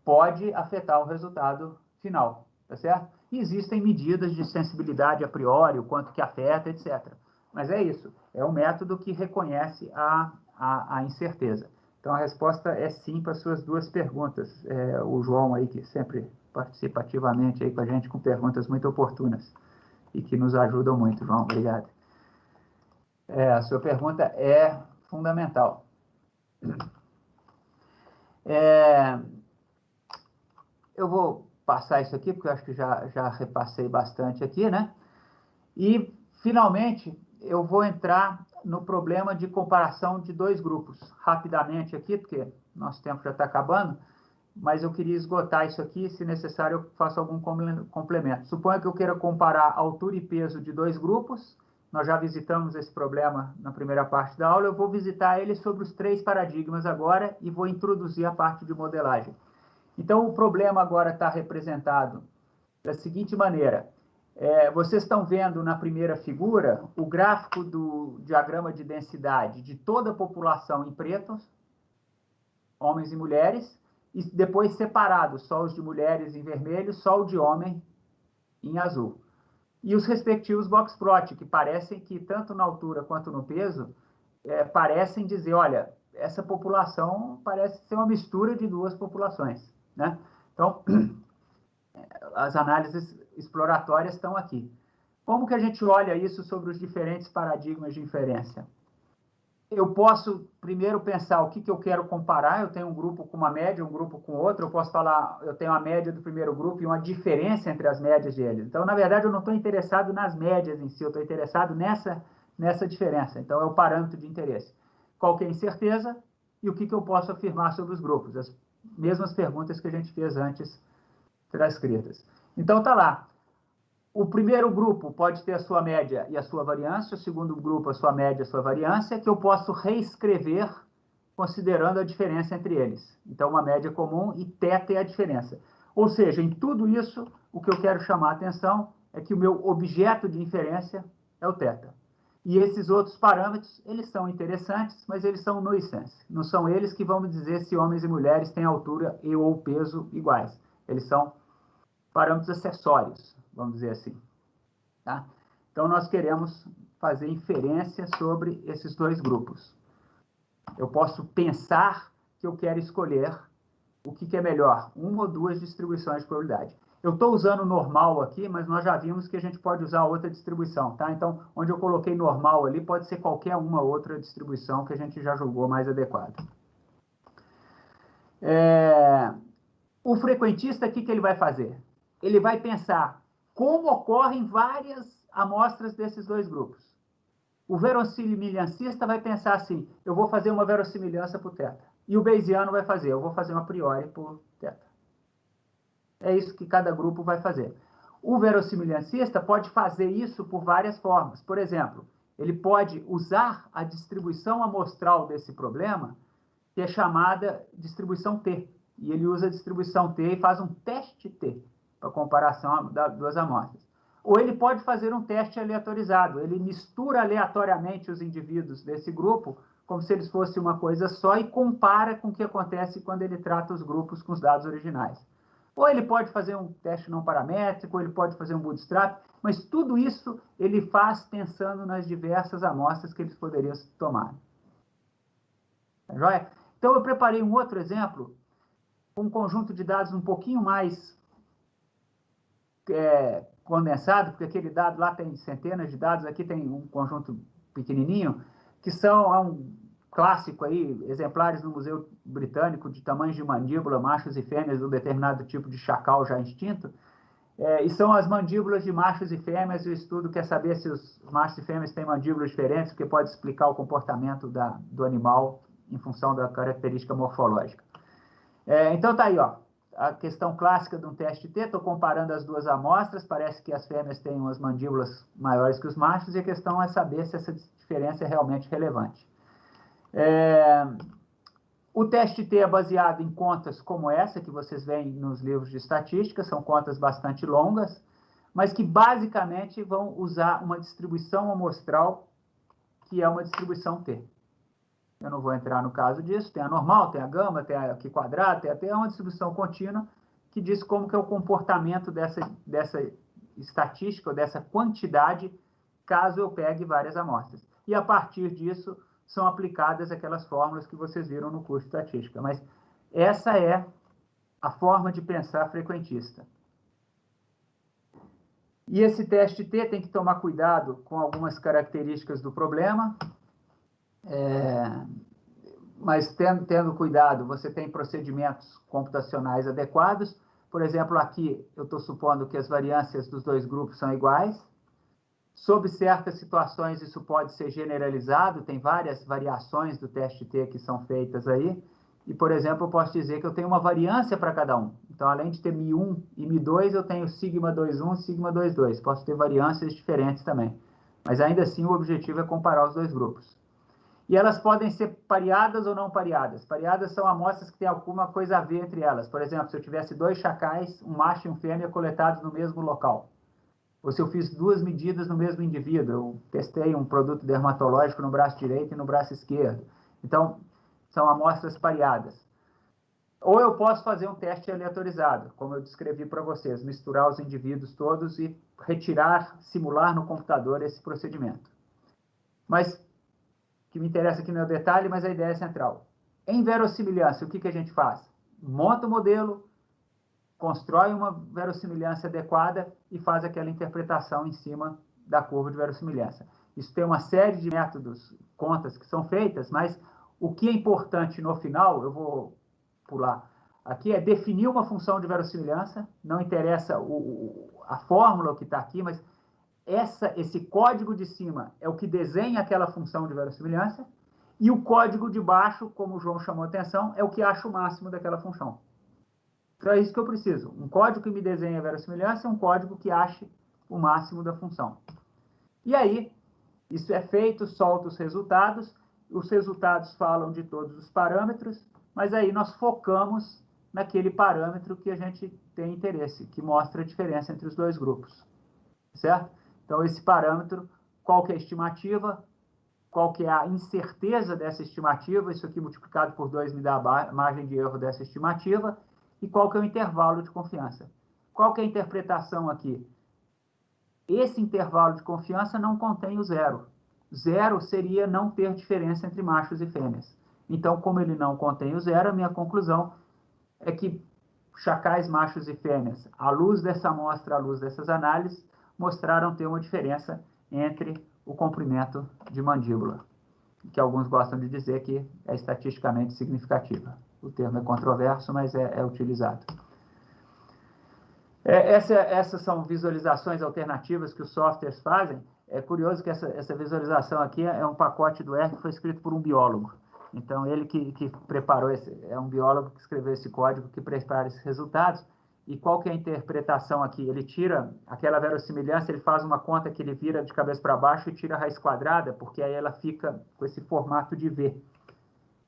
pode afetar o resultado final, tá certo? E existem medidas de sensibilidade a priori, o quanto que afeta, etc. Mas é isso, é um método que reconhece a incerteza. Então, a resposta é sim para as suas duas perguntas. O João aí, que sempre participa ativamente aí com a gente, com perguntas muito oportunas e que nos ajudam muito, João. Obrigado. A sua pergunta é fundamental. Eu vou passar isso aqui, porque eu acho que já repassei bastante aqui, né? E, finalmente, eu vou entrar no problema de comparação de dois grupos, rapidamente aqui, porque nosso tempo já está acabando, mas eu queria esgotar isso aqui, se necessário eu faço algum complemento. Suponha que eu queira comparar altura e peso de dois grupos, nós já visitamos esse problema na primeira parte da aula, eu vou visitar ele sobre os 3 paradigmas agora e vou introduzir a parte de modelagem. Então, o problema agora está representado da seguinte maneira. Vocês estão vendo na primeira figura o gráfico do diagrama de densidade de toda a população em preto, homens e mulheres, e depois separado, só os de mulheres em vermelho, só o de homem em azul. E os respectivos box plot, que parecem que, tanto na altura quanto no peso, parecem dizer, olha, essa população parece ser uma mistura de duas populações, né? Então, as análises exploratórias estão aqui. Como que a gente olha isso sobre os diferentes paradigmas de inferência? Eu posso primeiro pensar o que eu quero comparar. Eu tenho um grupo com uma média, um grupo com outro. Eu posso falar, eu tenho a média do primeiro grupo e uma diferença entre as médias deles. Então, na verdade, eu não estou interessado nas médias em si, eu estou interessado nessa diferença. Então, é o parâmetro de interesse. Qual que é a incerteza e o que eu posso afirmar sobre os grupos? As mesmas perguntas que a gente fez antes transcritas. Então, está lá. O primeiro grupo pode ter a sua média e a sua variância, o segundo grupo a sua média e a sua variância, que eu posso reescrever considerando a diferença entre eles. Então, uma média comum e θ é a diferença. Ou seja, em tudo isso, o que eu quero chamar a atenção é que o meu objeto de inferência é o θ. E esses outros parâmetros, eles são interessantes, mas eles são nuisance. Não são eles que vão me dizer se homens e mulheres têm altura e ou peso iguais. Eles são parâmetros acessórios, vamos dizer assim. Tá? Então, nós queremos fazer inferência sobre esses dois grupos. Eu posso pensar que eu quero escolher o que é melhor, uma ou duas distribuições de probabilidade. Eu estou usando normal aqui, mas nós já vimos que a gente pode usar outra distribuição, tá? Então, onde eu coloquei normal ali, pode ser qualquer uma outra distribuição que a gente já julgou mais adequada. O frequentista, o que ele vai fazer? Ele vai pensar como ocorrem várias amostras desses dois grupos. O verossimilhancista vai pensar assim, eu vou fazer uma verossimilhança por θ. E o bayesiano vai fazer, eu vou fazer uma a priori por θ. É isso que cada grupo vai fazer. O verossimilhancista pode fazer isso por várias formas. Por exemplo, ele pode usar a distribuição amostral desse problema, que é chamada distribuição T. E ele usa a distribuição T e faz um teste T, para comparação das duas amostras. Ou ele pode fazer um teste aleatorizado. Ele mistura aleatoriamente os indivíduos desse grupo, como se eles fossem uma coisa só, e compara com o que acontece quando ele trata os grupos com os dados originais. Ou ele pode fazer um teste não paramétrico, ou ele pode fazer um bootstrap, mas tudo isso ele faz pensando nas diversas amostras que eles poderiam tomar. Tá joia? Então, eu preparei um outro exemplo, com um conjunto de dados um pouquinho mais condensado, porque aquele dado lá tem centenas de dados, aqui tem um conjunto pequenininho, que são um clássico aí, exemplares no Museu Britânico de tamanhos de mandíbula, machos e fêmeas de um determinado tipo de chacal já extinto, e são as mandíbulas de machos e fêmeas, e o estudo quer saber se os machos e fêmeas têm mandíbulas diferentes, porque pode explicar o comportamento do animal em função da característica morfológica. Então, tá aí, ó, a questão clássica de um teste T, estou comparando as duas amostras, parece que as fêmeas têm umas mandíbulas maiores que os machos, e a questão é saber se essa diferença é realmente relevante. O teste T é baseado em contas como essa, que vocês veem nos livros de estatística, são contas bastante longas, mas que basicamente vão usar uma distribuição amostral, que é uma distribuição T. Eu não vou entrar no caso disso, tem a normal, tem a gama, tem a Q quadrado, tem até uma distribuição contínua, que diz como que é o comportamento dessa estatística, ou dessa quantidade, caso eu pegue várias amostras. E a partir disso, são aplicadas aquelas fórmulas que vocês viram no curso de estatística. Mas essa é a forma de pensar frequentista. E esse teste T tem que tomar cuidado com algumas características do problema, mas tendo cuidado, você tem procedimentos computacionais adequados. Por exemplo, aqui eu estou supondo que as variâncias dos dois grupos são iguais. Sob certas situações, isso pode ser generalizado, tem várias variações do teste T que são feitas aí. E, por exemplo, eu posso dizer que eu tenho uma variância para cada um. Então, além de ter μ1 e μ2, eu tenho sigma 2,1 e sigma 2,2. Posso ter variâncias diferentes também. Mas, ainda assim, o objetivo é comparar os dois grupos. E elas podem ser pareadas ou não pareadas. Pareadas são amostras que têm alguma coisa a ver entre elas. Por exemplo, se eu tivesse dois chacais, um macho e um fêmea, coletados no mesmo local. Ou se eu fiz duas medidas no mesmo indivíduo, eu testei um produto dermatológico no braço direito e no braço esquerdo. Então, são amostras pareadas. Ou eu posso fazer um teste aleatorizado, como eu descrevi para vocês, misturar os indivíduos todos e retirar, simular no computador esse procedimento. Mas, o que me interessa aqui não é o detalhe, mas a ideia é central. Em verossimilhança, o que a gente faz? Monta o modelo, constrói uma verossimilhança adequada e faz aquela interpretação em cima da curva de verossimilhança. Isso tem uma série de métodos, contas que são feitas, mas o que é importante no final, eu vou pular aqui, é definir uma função de verossimilhança, não interessa a fórmula que está aqui, mas esse código de cima é o que desenha aquela função de verossimilhança, e o código de baixo, como o João chamou a atenção, é o que acha o máximo daquela função. Então, é isso que eu preciso. Um código que me desenha a verossimilhança é um código que ache o máximo da função. E aí, isso é feito, solta os resultados falam de todos os parâmetros, mas aí nós focamos naquele parâmetro que a gente tem interesse, que mostra a diferença entre os dois grupos, certo? Então, esse parâmetro, qual que é a estimativa, qual que é a incerteza dessa estimativa, isso aqui multiplicado por 2 me dá a margem de erro dessa estimativa, e qual que é o intervalo de confiança. Qual que é a interpretação aqui? Esse intervalo de confiança não contém o zero. Zero seria não ter diferença entre machos e fêmeas. Então, como ele não contém o zero, a minha conclusão é que chacais machos e fêmeas, à luz dessa amostra, à luz dessas análises, mostraram ter uma diferença entre o comprimento de mandíbula, que alguns gostam de dizer que é estatisticamente significativa. O termo é controverso, mas é utilizado. Essas são visualizações alternativas que os softwares fazem. É curioso que essa visualização aqui é um pacote do R que foi escrito por um biólogo. Então, ele que preparou é um biólogo que escreveu esse código, que prepara esses resultados. E qual que é a interpretação aqui? Ele tira aquela verossimilhança, ele faz uma conta que ele vira de cabeça para baixo e tira a raiz quadrada, porque aí ela fica com esse formato de V.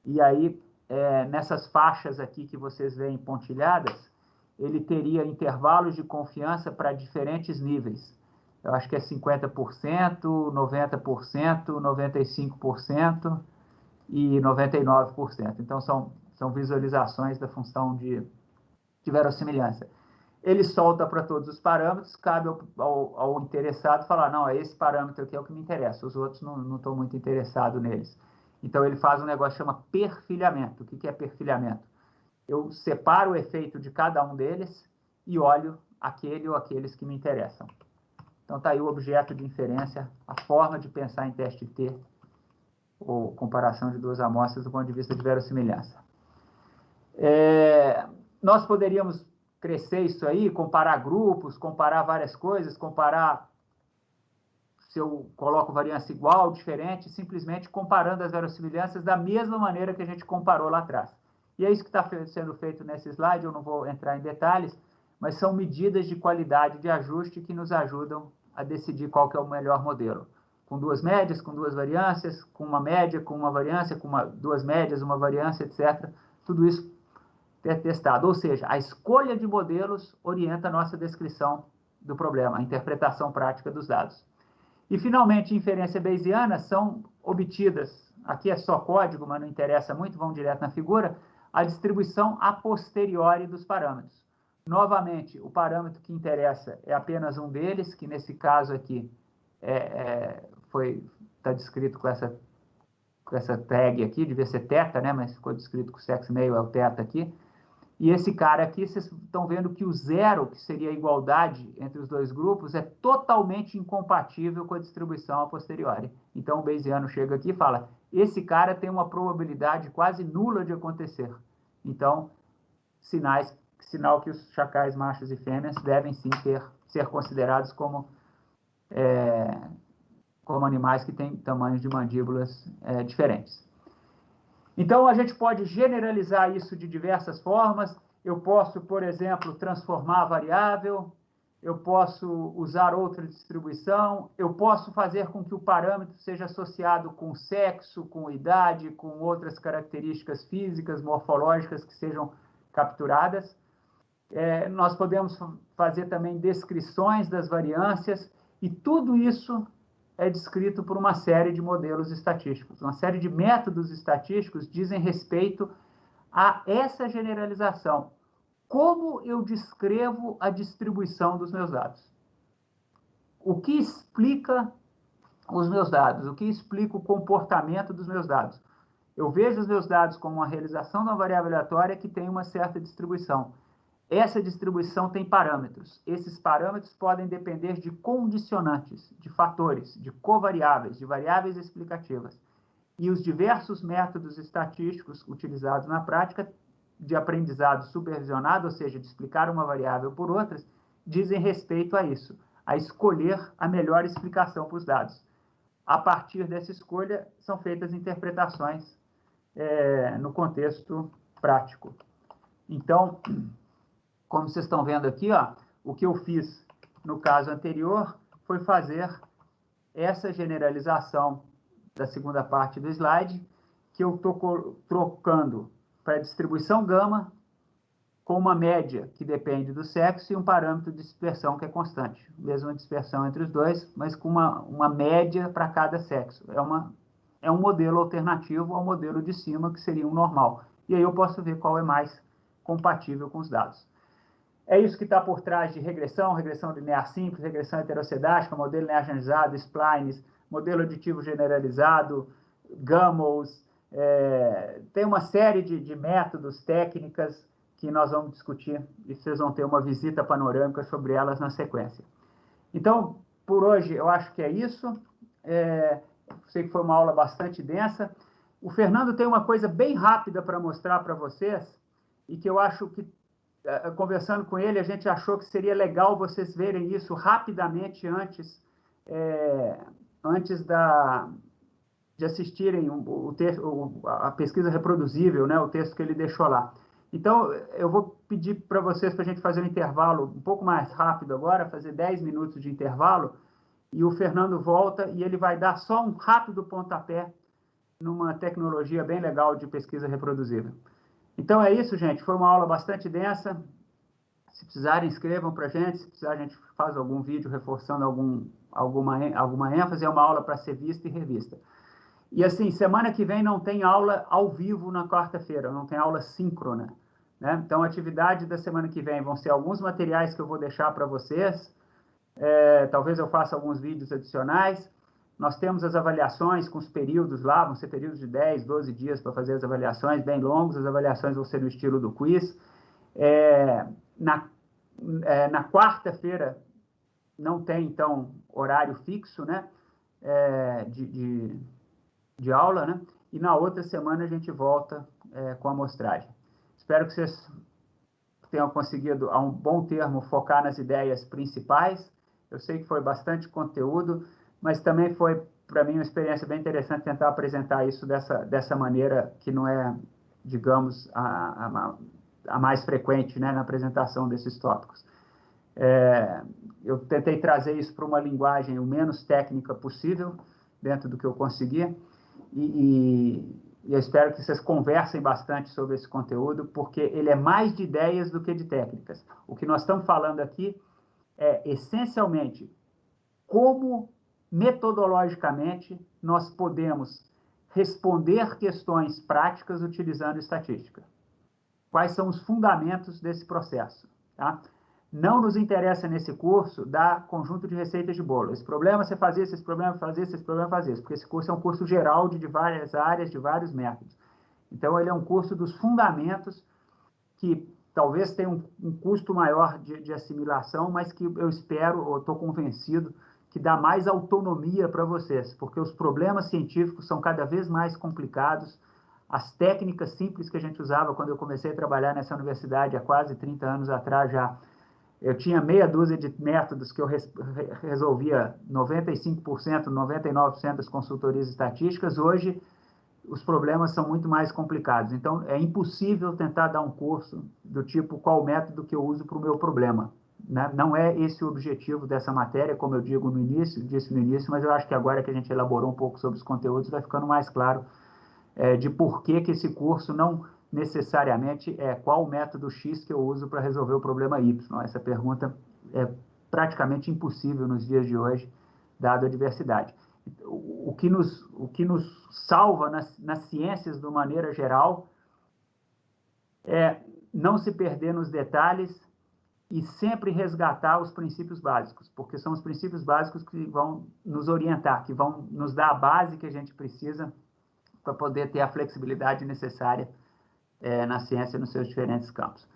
E aí, nessas faixas aqui que vocês veem pontilhadas, ele teria intervalos de confiança para diferentes níveis. Eu acho que é 50%, 90%, 95% e 99%. Então, são visualizações da função de verossimilhança. Ele solta para todos os parâmetros, cabe ao interessado falar, não, esse parâmetro aqui é o que me interessa, os outros não estou muito interessado neles. Então, ele faz um negócio que chama perfilhamento. O que é perfilhamento? Eu separo o efeito de cada um deles e olho aquele ou aqueles que me interessam. Então, está aí o objeto de inferência, a forma de pensar em teste T, ou comparação de duas amostras do ponto de vista de verossimilhança. Nós poderíamos crescer isso aí, comparar grupos, comparar várias coisas, comparar se eu coloco variância igual, diferente, simplesmente comparando as verossimilhanças da mesma maneira que a gente comparou lá atrás. E é isso que está sendo feito nesse slide, eu não vou entrar em detalhes, mas são medidas de qualidade de ajuste que nos ajudam a decidir qual que é o melhor modelo. Com duas médias, com duas variâncias, com uma média, com uma variância, com duas médias, uma variância, etc. Tudo isso é testado. Ou seja, a escolha de modelos orienta a nossa descrição do problema, a interpretação prática dos dados. E, finalmente, inferência bayesiana são obtidas, aqui é só código, mas não interessa muito, vamos direto na figura, a distribuição a posteriori dos parâmetros. Novamente, o parâmetro que interessa é apenas um deles, que nesse caso aqui está descrito com essa tag aqui, devia ser θ, né? Mas ficou descrito com o sex male, é o θ aqui. E esse cara aqui, vocês estão vendo que o zero, que seria a igualdade entre os dois grupos, é totalmente incompatível com a distribuição a posteriori. Então, o bayesiano chega aqui e fala, esse cara tem uma probabilidade quase nula de acontecer. Então, sinal que os chacais machos e fêmeas devem sim ser considerados como animais que têm tamanhos de mandíbulas diferentes. Então, a gente pode generalizar isso de diversas formas. Eu posso, por exemplo, transformar a variável, eu posso usar outra distribuição, eu posso fazer com que o parâmetro seja associado com sexo, com idade, com outras características físicas, morfológicas que sejam capturadas. Nós podemos fazer também descrições das variâncias, e tudo isso é descrito por uma série de modelos estatísticos. Uma série de métodos estatísticos dizem respeito a essa generalização. Como eu descrevo a distribuição dos meus dados? O que explica os meus dados? O que explica o comportamento dos meus dados? Eu vejo os meus dados como uma realização de uma variável aleatória que tem uma certa distribuição. Essa distribuição tem parâmetros. Esses parâmetros podem depender de condicionantes, de fatores, de covariáveis, de variáveis explicativas. E os diversos métodos estatísticos utilizados na prática de aprendizado supervisionado, ou seja, de explicar uma variável por outras, dizem respeito a isso, a escolher a melhor explicação para os dados. A partir dessa escolha, são feitas interpretações no contexto prático. Então, como vocês estão vendo aqui, ó, o que eu fiz no caso anterior foi fazer essa generalização da segunda parte do slide, que eu estou trocando para a distribuição gama com uma média que depende do sexo e um parâmetro de dispersão que é constante. Mesma dispersão entre os dois, mas com uma média para cada sexo. É um modelo alternativo ao modelo de cima, que seria um normal. E aí eu posso ver qual é mais compatível com os dados. É isso que está por trás de regressão linear simples, regressão heterocedática, modelo linear generalizado, splines, modelo aditivo generalizado, gammels. Tem uma série de métodos, técnicas, que nós vamos discutir e vocês vão ter uma visita panorâmica sobre elas na sequência. Então, por hoje, eu acho que é isso. Sei que foi uma aula bastante densa. O Fernando tem uma coisa bem rápida para mostrar para vocês e que eu acho que, conversando com ele, a gente achou que seria legal vocês verem isso rapidamente antes de assistirem a pesquisa reproduzível, né, o texto que ele deixou lá. Então, eu vou pedir para vocês para a gente fazer um intervalo um pouco mais rápido agora, fazer 10 minutos de intervalo, e o Fernando volta e ele vai dar só um rápido pontapé numa tecnologia bem legal de pesquisa reproduzível. Então, é isso, gente. Foi uma aula bastante densa. Se precisarem, escrevam para a gente. Se precisar, a gente faz algum vídeo reforçando alguma ênfase. É uma aula para ser vista e revista. E, assim, semana que vem não tem aula ao vivo na quarta-feira, não tem aula síncrona, né? Então, a atividade da semana que vem vão ser alguns materiais que eu vou deixar para vocês. Talvez eu faça alguns vídeos adicionais. Nós temos as avaliações com os períodos lá, vão ser períodos de 10, 12 dias para fazer as avaliações, bem longos. As avaliações vão ser no estilo do quiz. Na quarta-feira não tem, então, horário fixo, né, de aula, né? E na outra semana a gente volta com a amostragem. Espero que vocês tenham conseguido, a um bom termo, focar nas ideias principais. Eu sei que foi bastante conteúdo, mas também foi, para mim, uma experiência bem interessante tentar apresentar isso dessa maneira que não é, digamos, a mais frequente, né, na apresentação desses tópicos. Eu tentei trazer isso para uma linguagem o menos técnica possível, dentro do que eu consegui, e eu espero que vocês conversem bastante sobre esse conteúdo, porque ele é mais de ideias do que de técnicas. O que nós estamos falando aqui é, essencialmente, como, metodologicamente, nós podemos responder questões práticas utilizando estatística. Quais são os fundamentos desse processo, tá? Não nos interessa nesse curso dar conjunto de receitas de bolo. Esse problema você fazia, esse problema fazia, esse problema fazia, porque esse curso é um curso geral de várias áreas, de vários métodos. Então, ele é um curso dos fundamentos que talvez tenha um custo maior de assimilação, mas que eu espero, ou estou convencido, que dá mais autonomia para vocês, porque os problemas científicos são cada vez mais complicados. As técnicas simples que a gente usava quando eu comecei a trabalhar nessa universidade há quase 30 anos atrás já, eu tinha meia dúzia de métodos que eu resolvia 95%, 99% das consultorias estatísticas. Hoje, os problemas são muito mais complicados. Então, é impossível tentar dar um curso do tipo qual método que eu uso para o meu problema, né? Não é esse o objetivo dessa matéria, como eu disse no início, mas eu acho que agora que a gente elaborou um pouco sobre os conteúdos, vai ficando mais claro de por que esse curso não necessariamente é qual o método X que eu uso para resolver o problema Y. Essa pergunta é praticamente impossível nos dias de hoje, dado a diversidade. O que nos salva nas ciências, de maneira geral, é não se perder nos detalhes e sempre resgatar os princípios básicos, porque são os princípios básicos que vão nos orientar, que vão nos dar a base que a gente precisa para poder ter a flexibilidade necessária na ciência nos seus diferentes campos.